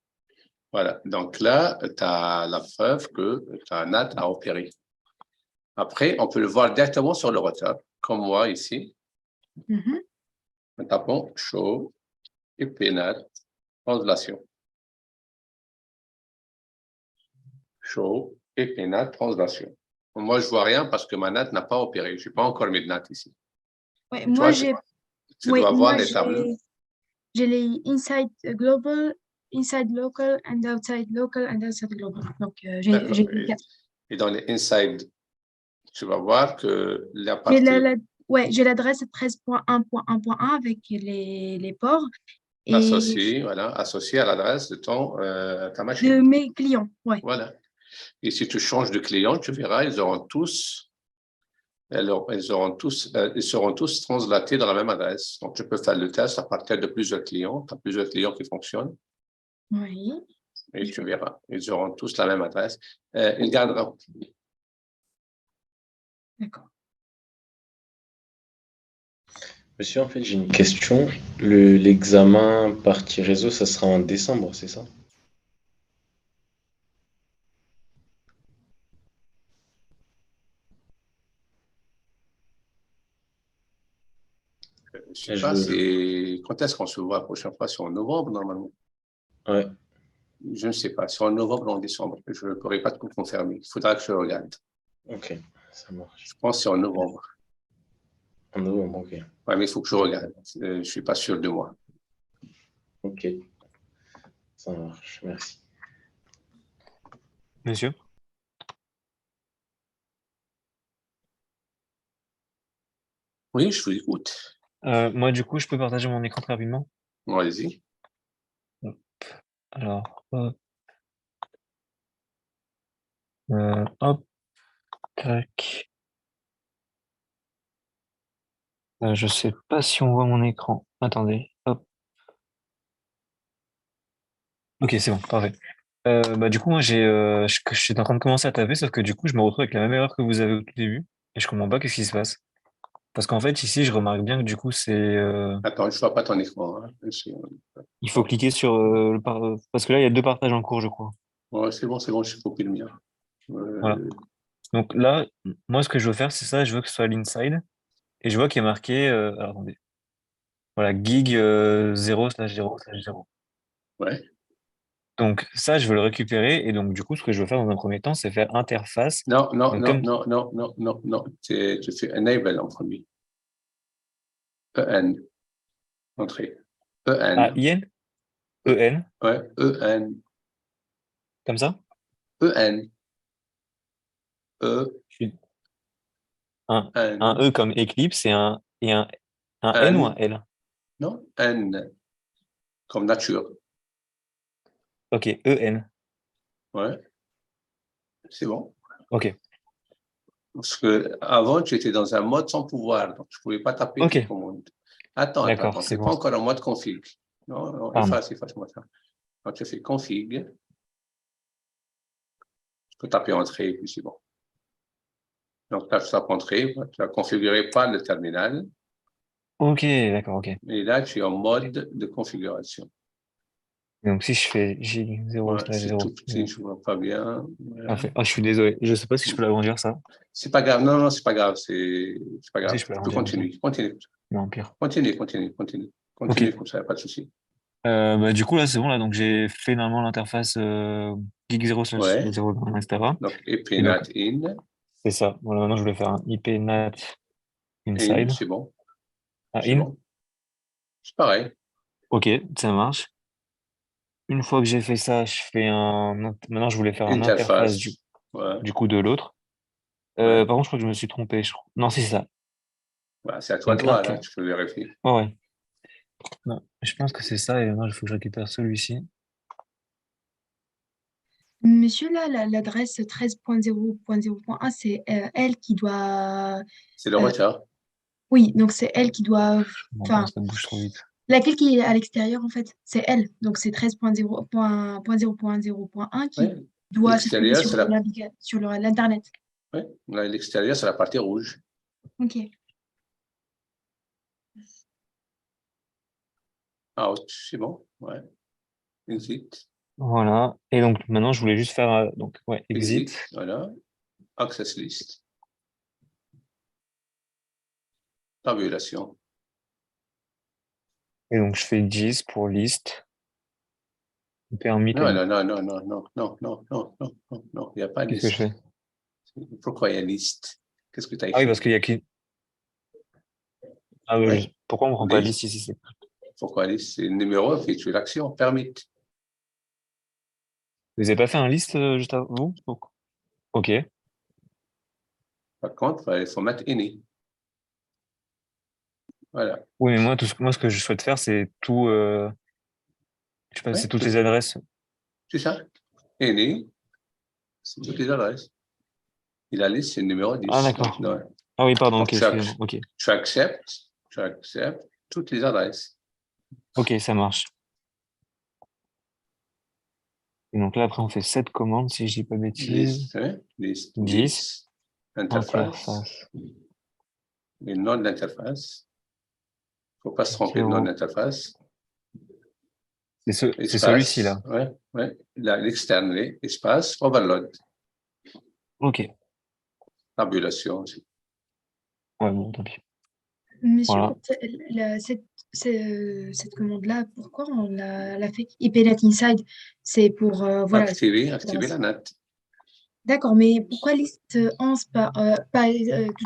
Voilà. Donc là, tu as la preuve que ta NAT a opéré. Après, on peut le voir directement sur le routeur, comme moi ici. En tapant show IP NAT translation. Show IP NAT translation. Moi, je ne vois rien parce que ma NAT n'a pas opéré. Je n'ai pas encore mis de NAT ici. Ouais, moi, j'ai. Tu dois voir les tableaux. J'ai les Insight Global inside local and outside global. Donc, j'ai D'accord. les quatre. Et dans les inside, tu vas voir que la J'ai partie ouais, j'ai l'adresse 13.1.1.1 avec les ports et associée, voilà, associée à l'adresse de ta machine. de mes clients. Ouais. Voilà. Et si tu changes de client, tu verras, ils seront tous translatés dans la même adresse. Donc, tu peux faire le test à partir de plusieurs clients. Tu as plusieurs clients qui fonctionnent. Oui. Et tu verras, ils auront tous la même adresse. Ils garderont. D'accord. Monsieur, en fait, j'ai une question. L'examen partie réseau, ça sera en décembre, c'est ça? Je ne sais pas, quand est-ce qu'on se voit la prochaine fois? C'est en novembre, normalement. Ouais. Je ne sais pas, c'est en novembre ou en décembre. Je ne pourrais pas te confirmer. Il faudra que je regarde. Ok, ça marche. Je pense que c'est en novembre. En novembre, ok. Oui, mais il faut que je regarde. Je ne suis pas sûr de moi. Ok, ça marche, merci. Monsieur? Oui, je vous écoute. Moi, du coup, je peux partager mon écran très rapidement? Bon, allez-y. Hop. Alors, hop, tac. Je sais pas si on voit mon écran. Attendez, hop. Ok, c'est bon, parfait. Bah, du coup, moi, je suis en train de commencer à taper, sauf que du coup, je me retrouve avec la même erreur que vous avez au tout début, et je comprends pas qu'est-ce qui se passe. Parce qu'en fait, ici, je remarque bien que du coup, Attends, je ne vois pas ton écran. Hein. il faut cliquer sur parce que là, il y a deux partages en cours, je crois. Ouais, c'est bon, je copie le mien. Voilà. Donc là, moi, ce que je veux faire, c'est ça, je veux que ce soit l'inside, et je vois qu'il y a marqué, alors, attendez. Voilà, gig 0/0/0. Ouais. Donc ça, je veux le récupérer, et donc du coup, ce que je veux faire dans un premier temps, c'est faire interface. Non. Tu fais enable en premier. EN. Entrée. EN. Ah, IN? EN? Ouais, EN. Comme ça? EN. Un E comme Eclipse et un N ou un L? Non, N. Comme nature. Ok, EN. Ouais. C'est bon. Ok. Parce que avant, tu étais dans un mode sans pouvoir, donc tu ne pouvais pas taper tes commandes. Attends, tu n'es pas encore en mode config. Non, efface-moi ça. Quand tu fais config, tu peux taper entrée et puis c'est bon. Donc là, tu tapes entrée, tu n'as configuré pas le terminal. Ok, d'accord, ok. Et là, tu es en mode de configuration. Donc si je fais J0/0. C'est tout petit, je ne vois pas bien. Voilà. Je suis désolé. Je ne sais pas si je peux l'agrandir ça. C'est pas grave. Non, c'est pas grave. C'est pas grave. Si je peux Tu peux continuer. Non, pire. Continue comme ça, il n'y a pas de souci. Bah, du coup, là, c'est bon. Là, donc, j'ai fait normalement l'interface gig 0/0, etc. Donc, IPNAT in. C'est ça. Voilà, maintenant, je voulais faire un IPNAT inside. C'est bon. Ah, in. Bon. C'est pareil. Ok, ça marche. Une fois que j'ai fait ça, je fais maintenant, je voulais faire une interface du coup de l'autre. Par contre, je crois que je me suis trompé. Non, c'est ça. Bah, c'est à toi de voir, là, tu peux vérifier. Ouais. Non, je pense que c'est ça, et maintenant, il faut que je récupère celui-ci. Monsieur, là, l'adresse 13.0.0.1, c'est elle qui doit... C'est le retard. Oui, donc c'est elle qui doit... Enfin, ça bouge trop vite. Laquelle qui est à l'extérieur, en fait, c'est elle. Donc c'est 13.0.0.1 qui doit se trouver sur l'Internet. Oui, l'extérieur, c'est la partie rouge. Ok. Out, c'est bon. Ouais. Exit. Voilà. Et donc, maintenant, je voulais juste faire exit. Voilà. Access list. Tabulation. Et donc, je fais 10 pour liste. Permis. Non, il n'y a pas de liste. Qu'est-ce que je fais? Pourquoi il y a liste? Qu'est-ce que tu as écrit? Ah oui, parce qu'il y a qui? Ah oui. Pourquoi on ne prend pas liste ici? Pourquoi liste? C'est le numéro, puis tu l'action, permit. Vous avez pas fait un liste juste avant vous? Ok. Par contre, il faut mettre any. Voilà. Oui, mais moi, ce que je souhaite faire, c'est tout. Je sais pas, Ouais, c'est toutes les adresses. c'est ça. Any, c'est toutes les adresses. Et la liste, c'est le numéro 10. Ah, d'accord. Donc, Ah oui, pardon, donc, ok, excusez-moi. Ok. tu acceptes toutes les adresses. Ok, ça marche. Et donc là, après, on fait 7 commandes, si je dis pas de bêtises. Liste, hein, liste 10. Interface. Les noms de l'interface. Il ne faut pas se tromper de nom d'interface. C'est celui-ci là. Oui, l'externe, espace, overload. Ok. Tabulation aussi. Ouais, bon, tant pis. Monsieur, Voilà. cette commande-là, pourquoi on l'a fait IP Net Inside? C'est pour voilà. Activer la NAT. D'accord, mais pourquoi liste 11 tout à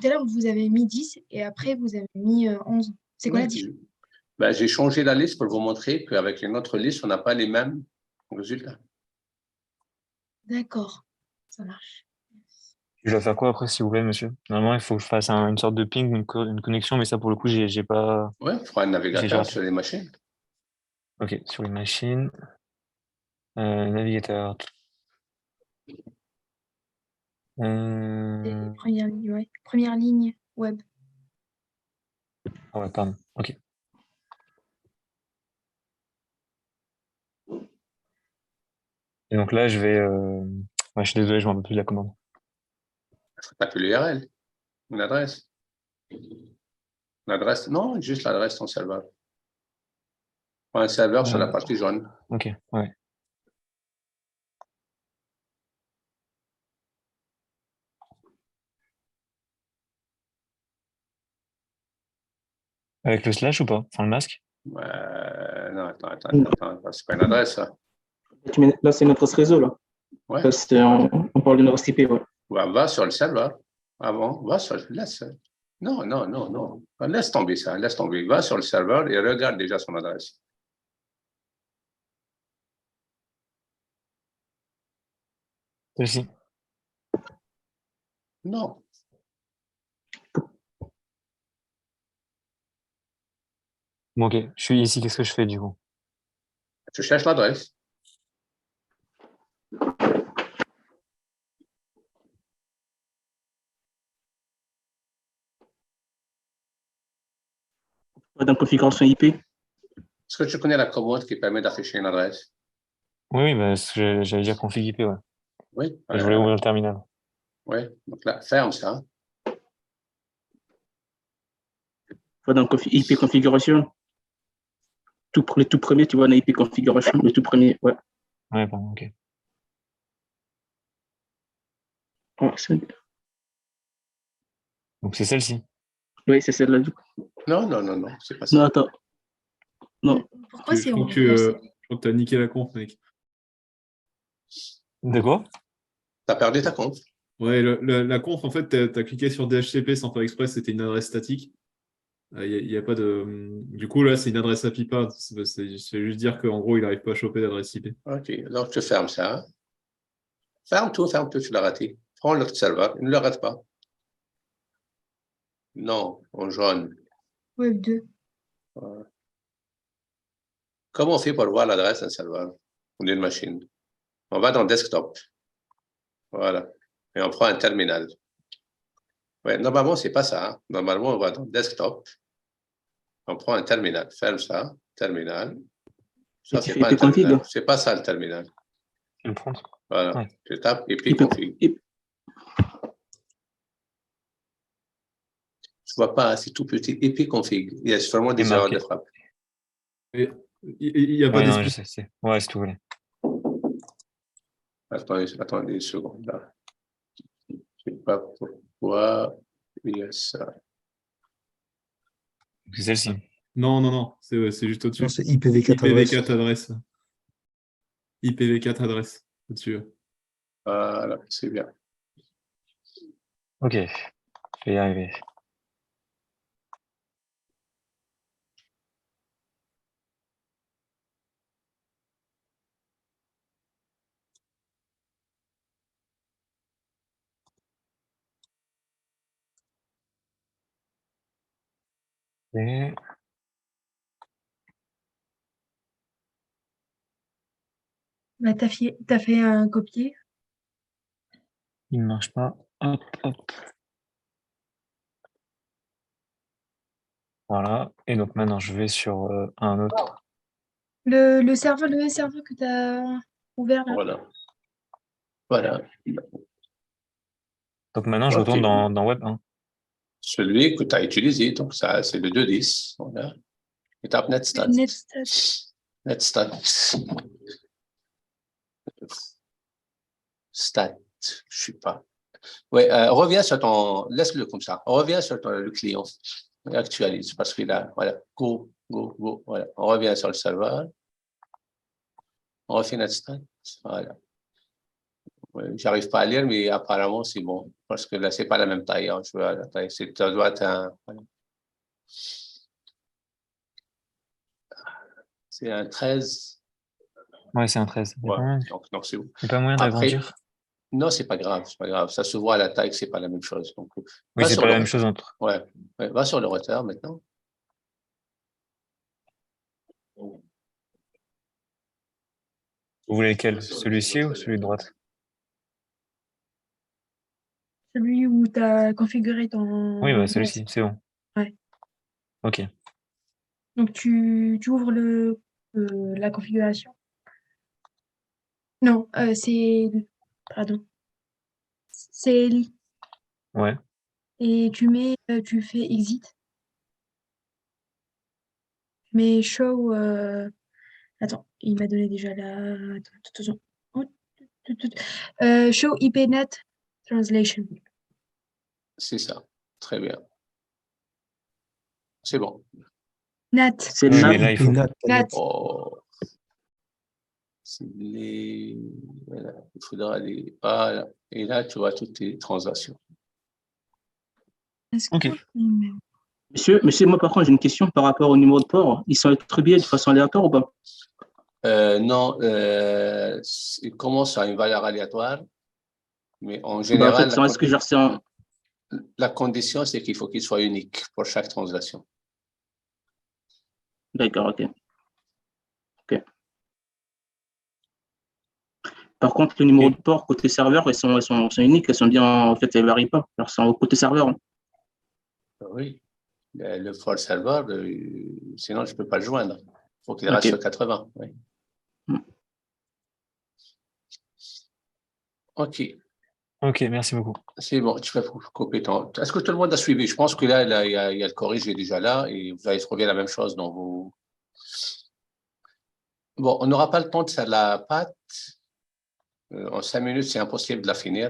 l'heure, vous avez mis 10 et après, vous avez mis 11. C'est quoi la différence? J'ai changé la liste pour vous montrer qu'avec une autre liste, on n'a pas les mêmes résultats. D'accord, ça marche. Je dois faire quoi après, s'il vous plaît, monsieur? Normalement, il faut que je fasse une sorte de ping, une connexion, mais ça, pour le coup, j'ai pas. Ouais, il faudra un navigateur sur les machines. Ok, sur les machines. Navigateur. Première ligne, ouais. Première ligne web. Ah ouais, pardon. Ok. Et donc là, je vais. Ouais, je suis désolé, je m'en rappelle plus de la commande. T'as plus l'URL, une adresse. L'adresse, non, juste l'adresse de ton serveur. Un serveur sur la partie jaune. Ok, ouais. Avec le slash ou pas? Enfin, le masque? Non, attends, c'est pas une adresse, ça. Là, c'est notre réseau, là. Ouais. Là, on parle d'une adresse IP, ouais. Va sur le serveur. Va sur le... Non. Laisse tomber ça, laisse tomber. Va sur le serveur et regarde déjà son adresse. Celle-ci. Non. Bon, ok, je suis ici, qu'est-ce que je fais du coup? Tu cherches l'adresse. Dans configuration IP. Est-ce que tu connais la commande qui permet d'afficher une adresse? Oui, j'allais dire config IP, ouais. Oui. Et je voulais ouvrir le terminal. Oui, donc là, ferme ça. Dans IP configuration. Le tout premier, tu vois, dans IP configuration, le tout premier, ouais. Ouais, pardon, ok. Donc c'est celle-ci. Oui, c'est celle-là. Non, c'est pas ça. Non, attends. Non. Pourquoi c'est en Je crois que tu as niqué la conf, mec. De quoi? Tu as perdu ta conf. Ouais, la conf, en fait, tu as cliqué sur DHCP sans faire exprès, c'était une adresse statique. Il y a pas de. Du coup, là, c'est une adresse API pas. C'est juste dire qu'en gros, il n'arrive pas à choper d'adresse IP. OK, donc tu fermes ça. Ferme tout, tu l'as raté. Prends l'autre serveur, ne le rate pas. Non, en jaune. Web 2. Voilà. Comment on fait pour voir l'adresse d'un serveur ou d'une machine? On va dans Desktop. Voilà. Et on prend un terminal. Ouais, normalement, c'est pas ça. Hein. Normalement, on va dans Desktop. On prend un terminal. Ferme ça. Terminal. Ça, c'est pas un terminal. C'est pas ça, le terminal. Je vais le prendre. Voilà. Ouais. Je tape IP config. Je vois pas, c'est tout petit. IP config. Il y a sûrement des erreurs de frappe. Il n'y a pas non, je sais. Ouais, c'est tout. Voilà. Attendez une seconde. Là. Je ne sais pas pourquoi il y a ça. C'est celle-ci. Non. C'est juste au-dessus. C'est IPv4 adresse. IPv4 adresse. Au-dessus. Voilà, c'est bien. Ok, je vais y arriver. Et Bah, t'as fait un copier. il ne marche pas. Hop, hop. Voilà. Et donc maintenant, je vais sur un autre. Le serveur que tu as ouvert là. Voilà. Voilà. Donc maintenant, je Ok. retourne dans Web 1. Celui que tu as utilisé, donc ça, c'est le 2.10. Voilà. Et tape Netstat. Netstat. Stat, je sais pas. Ouais, reviens sur ton, laisse-le comme ça. Reviens sur le client et actualise parce qu'il a, voilà, go, voilà. On revient sur le serveur. On refait Netstat. Voilà. Ouais, j'arrive pas à lire, mais apparemment, c'est bon. Parce que là, c'est pas la même taille. Hein. Je vois la taille. Ça doit être un, voilà. C'est un 13. Ouais, c'est un 13. Il y a Ouais, pas moyen, donc c'est bon. il y a pas moyen Après, d'agrandir. non, c'est pas grave, c'est pas grave. Ça se voit à la taille que c'est pas la même chose. Donc, Oui, va c'est sur pas le la même routeur. chose entre. Ouais, va sur le routeur maintenant. Vous voulez lequel? Celui-ci ou celui de droite? Celui où tu as configuré ton Oui, bah, adresse. celui-ci, c'est bon. Ouais. Ok. Donc tu ouvres la configuration. Non, c'est. Pardon. C'est Ellie. Ouais. Et tu fais exit. Mais show. Attends, il m'a donné déjà la. Attends. Oh, show IPNet translation. C'est ça. Très bien. C'est bon. Nat. C'est Oui, Nat. mais là, il faut. Nat. Oh. Voilà. Il faudra aller. Voilà. Et là, tu vois toutes tes transactions. Est-ce Ok. que Monsieur, moi par contre, j'ai une question par rapport au numéro de port. Ils sont attribués de façon aléatoire ou pas? Non, il commence à une valeur aléatoire, mais en Bah, en général, fait, est-ce que j'ai reçu un. la condition, c'est qu'il faut qu'il soit unique pour chaque transaction. D'accord, ok. Ok. Par contre, le numéro de port côté serveur, elles sont uniques, elles sont bien, en fait, elles ne varient pas. Alors, c'est au côté serveur. Hein. Oui, le port serveur, sinon je ne peux pas le joindre. Il faut qu'il reste sur 80. Oui. OK. Ok, merci beaucoup. C'est bon, tu peux couper ton. Est-ce que tout le monde a suivi? Je pense que là, il y a le corrige est déjà là et vous allez trouver la même chose dans vos. Bon, on n'aura pas le temps de faire la pâte. En 5 minutes, c'est impossible de la finir.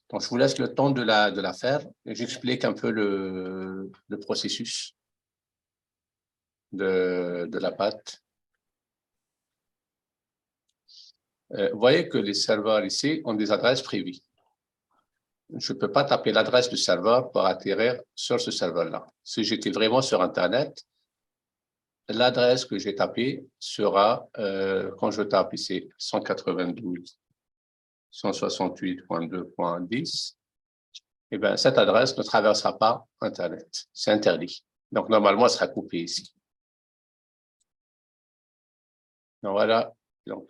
Donc, je vous laisse le temps de la faire. J'explique un peu le processus de la pâte. Vous voyez que les serveurs ici ont des adresses privées. Je ne peux pas taper l'adresse du serveur pour atterrir sur ce serveur-là. Si j'étais vraiment sur Internet, l'adresse que j'ai tapée sera, quand je tape ici 192.168.2.10, eh bien, cette adresse ne traversera pas Internet. C'est interdit. Donc, normalement, elle sera coupée ici. Donc, voilà. Donc,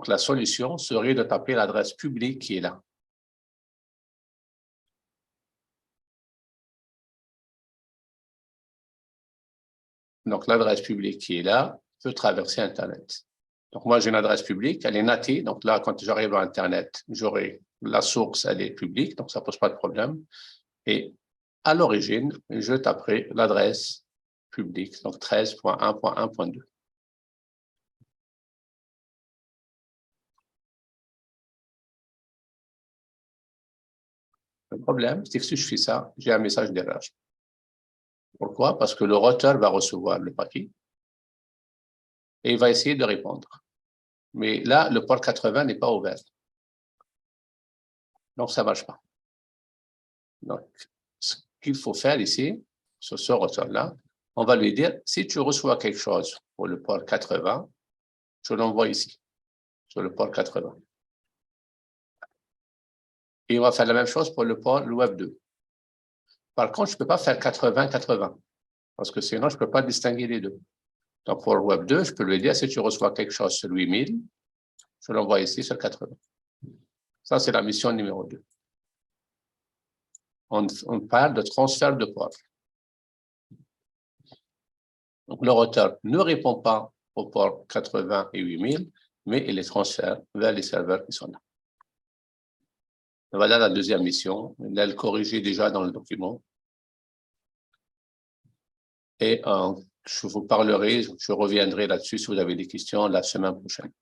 la solution serait de taper l'adresse publique qui est là. Donc, l'adresse publique qui est là peut traverser Internet. Donc, moi, j'ai une adresse publique, elle est natée. Donc, là, quand j'arrive à Internet, j'aurai la source, elle est publique, donc ça ne pose pas de problème. Et à l'origine, je taperai l'adresse publique, donc 13.1.1.2. Le problème, c'est que si je fais ça, j'ai un message d'erreur. Pourquoi? Parce que le routeur va recevoir le paquet et il va essayer de répondre. Mais là, le port 80 n'est pas ouvert. Donc, ça ne marche pas. Donc, ce qu'il faut faire ici, sur ce routeur-là, on va lui dire, si tu reçois quelque chose pour le port 80, je l'envoie ici, sur le port 80. Et on va faire la même chose pour le port Web 2. Par contre, je ne peux pas faire 80-80. parce que sinon, je ne peux pas distinguer les deux. Donc, pour le Web 2, je peux lui dire, si tu reçois quelque chose sur 8000, je l'envoie ici sur 80. Ça, c'est la mission numéro 2. On parle de transfert de port. Donc, le routeur ne répond pas aux ports 80 et 8000, mais il les transfère vers les serveurs qui sont là. Voilà la deuxième mission. Elle est corrigée déjà dans le document. Et je vous parlerai, je reviendrai là-dessus si vous avez des questions la semaine prochaine.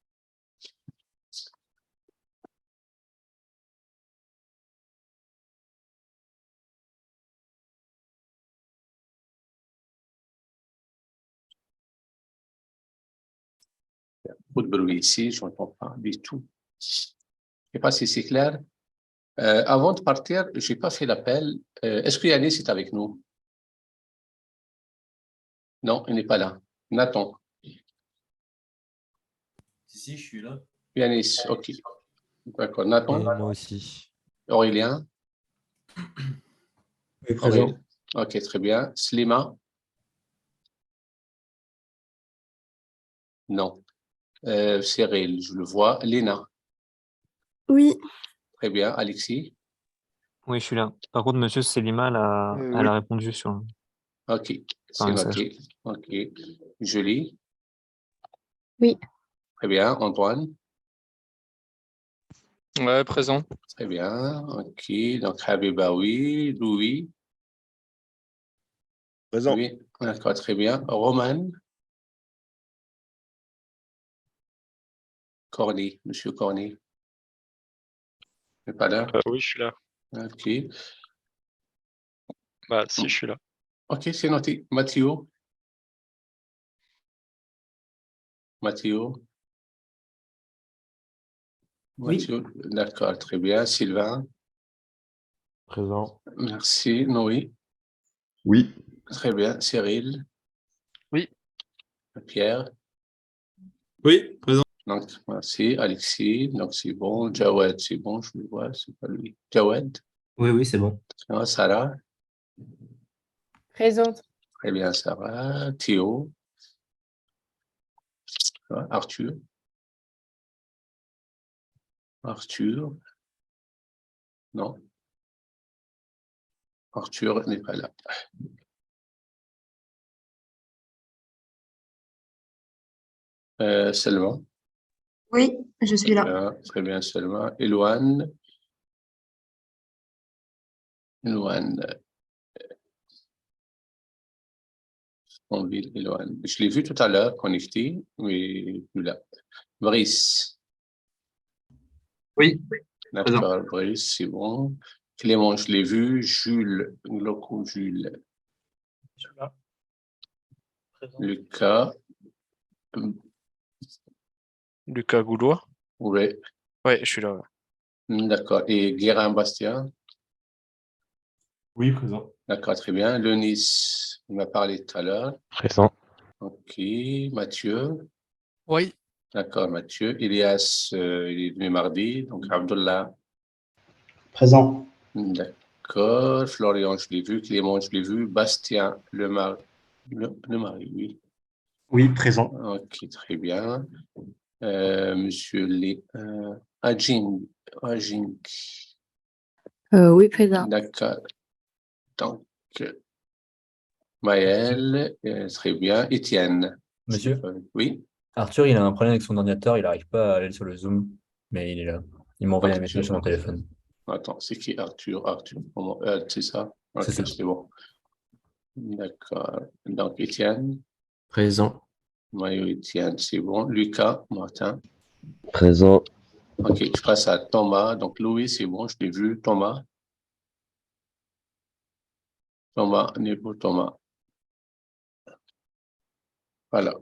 Il y a beaucoup de bruit ici, je n'entends pas du tout. Je ne sais pas si c'est clair. Avant de partir, je n'ai pas fait l'appel. Est-ce que Yannis est avec nous? Non, il n'est pas là. Nathan. Si, je suis là. Yannis, ok. D'accord. Nathan. Et moi aussi. Aurélien. Oui, présent. Ok, très bien. Slima. Non. Cyril, je le vois. Léna. Oui. Très bien. Alexis. Oui, je suis là. Par contre, monsieur Selima, elle a répondu sur Ok, c'est un message. noté. Ok. Julie. Oui. Très bien. Antoine. Ouais, présent. Très bien. Ok. Donc, Habiba, oui. Louis. Présent. Oui. D'accord, très bien. Roman. Corny. Monsieur Corny. N'est pas là? Oui, je suis là. Ok. Bah, si, je suis là. Ok, c'est noté. Mathieu. Mathieu. Oui. Mathieu. D'accord, très bien. Sylvain. Présent. Merci. Noé. Oui. Très bien. Cyril. Oui. Pierre. Oui, présent. Donc, merci. Alexis. Donc, c'est bon. Jawed, c'est bon. Je le vois. C'est pas lui. Jawed. Oui, oui, c'est bon. Sarah. Présente. Très bien, Sarah. Théo. Arthur. Arthur. Non. Arthur n'est pas là. Selma. Oui, je suis là. Très bien, Selma. Elouane. Elouane. Elouane. Je l'ai vu tout à l'heure, connecté, mais plus là. Brice. Oui. D'accord, Brice, c'est bon. Clément, je l'ai vu. Jules. Loco, Jules. Je suis là. Présent. Lucas. Lucas Goulois. Oui. Oui, je suis là. Ouais. D'accord. Et Guérin Bastien. Oui, présent. D'accord, très bien. Lenis, on m'a parlé tout à l'heure. Présent. Ok. Mathieu. Oui. D'accord, Mathieu. Elias, il est venu mardi. Donc, Abdullah. Présent. D'accord. Florian, je l'ai vu. Clément, je l'ai vu. Bastien, le mari, oui. Oui, présent. Ok, très bien. Monsieur Ajing. Oui, présent. D'accord. Donc, Maël, très bien. Étienne. Monsieur, Oui. Arthur, il a un problème avec son ordinateur, il n'arrive pas à aller sur le Zoom, mais il est là. Il m'a envoyé un message sur mon téléphone. Attends, c'est qui Arthur? Comment? C'est ça? Ok, C'est ça. c'est bon. D'accord. Donc, Étienne. Présent. Mario, Étienne, c'est bon. Lucas, Martin. Présent. Ok, je passe à Thomas. Donc, Louis, c'est bon, je l'ai vu. Thomas. Thomas, Nebo, Thomas. Voilà.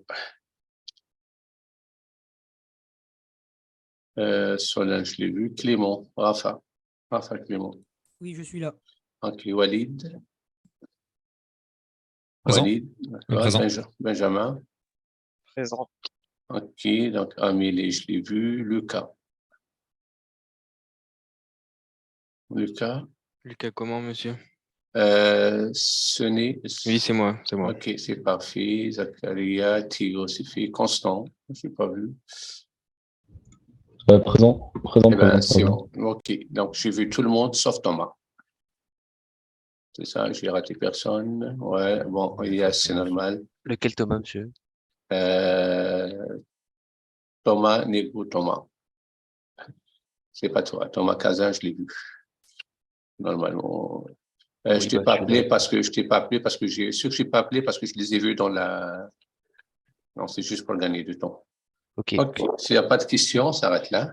Solène, je l'ai vu. Clément, Rafa. Clément. Oui, je suis là. Ok, Walid. Présent. Walid, d'accord. Présent. Benjamin. Présent. Ok, donc Amélie, je l'ai vu. Lucas. Lucas comment, monsieur? Ce n'est. Oui, c'est moi. Ok, c'est parfait. Zacharia, Thio, c'est fait. Constant, je n'ai pas vu. Présent. Eh ben, c'est bon. Ok, donc j'ai vu tout le monde sauf Thomas. C'est ça, j'ai raté personne. Ouais, bon, Elias, c'est normal. Lequel Thomas, monsieur? Thomas, Nego, Thomas. C'est pas toi. Thomas Cazin, je l'ai vu. Normalement. Oui, je t'ai pas appelé parce que je n'ai pas appelé parce que je les ai vus dans la. Non, c'est juste pour gagner du temps. Ok. S'il n'y a pas de questions, on s'arrête là.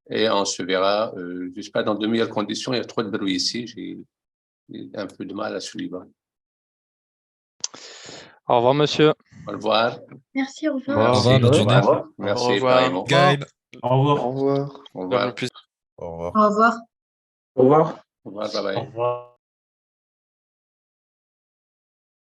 Et on se verra, je ne sais pas, dans de meilleures conditions. Il y a trop de bruit ici. J'ai un peu de mal à suivre. Au revoir, monsieur. Au revoir. Merci, au revoir. Au revoir, bonne journée. Merci, Au revoir. pareillement. Gaël. Au revoir. Au revoir. Au revoir. Au revoir. Au revoir. Au revoir, bye bye. Au revoir.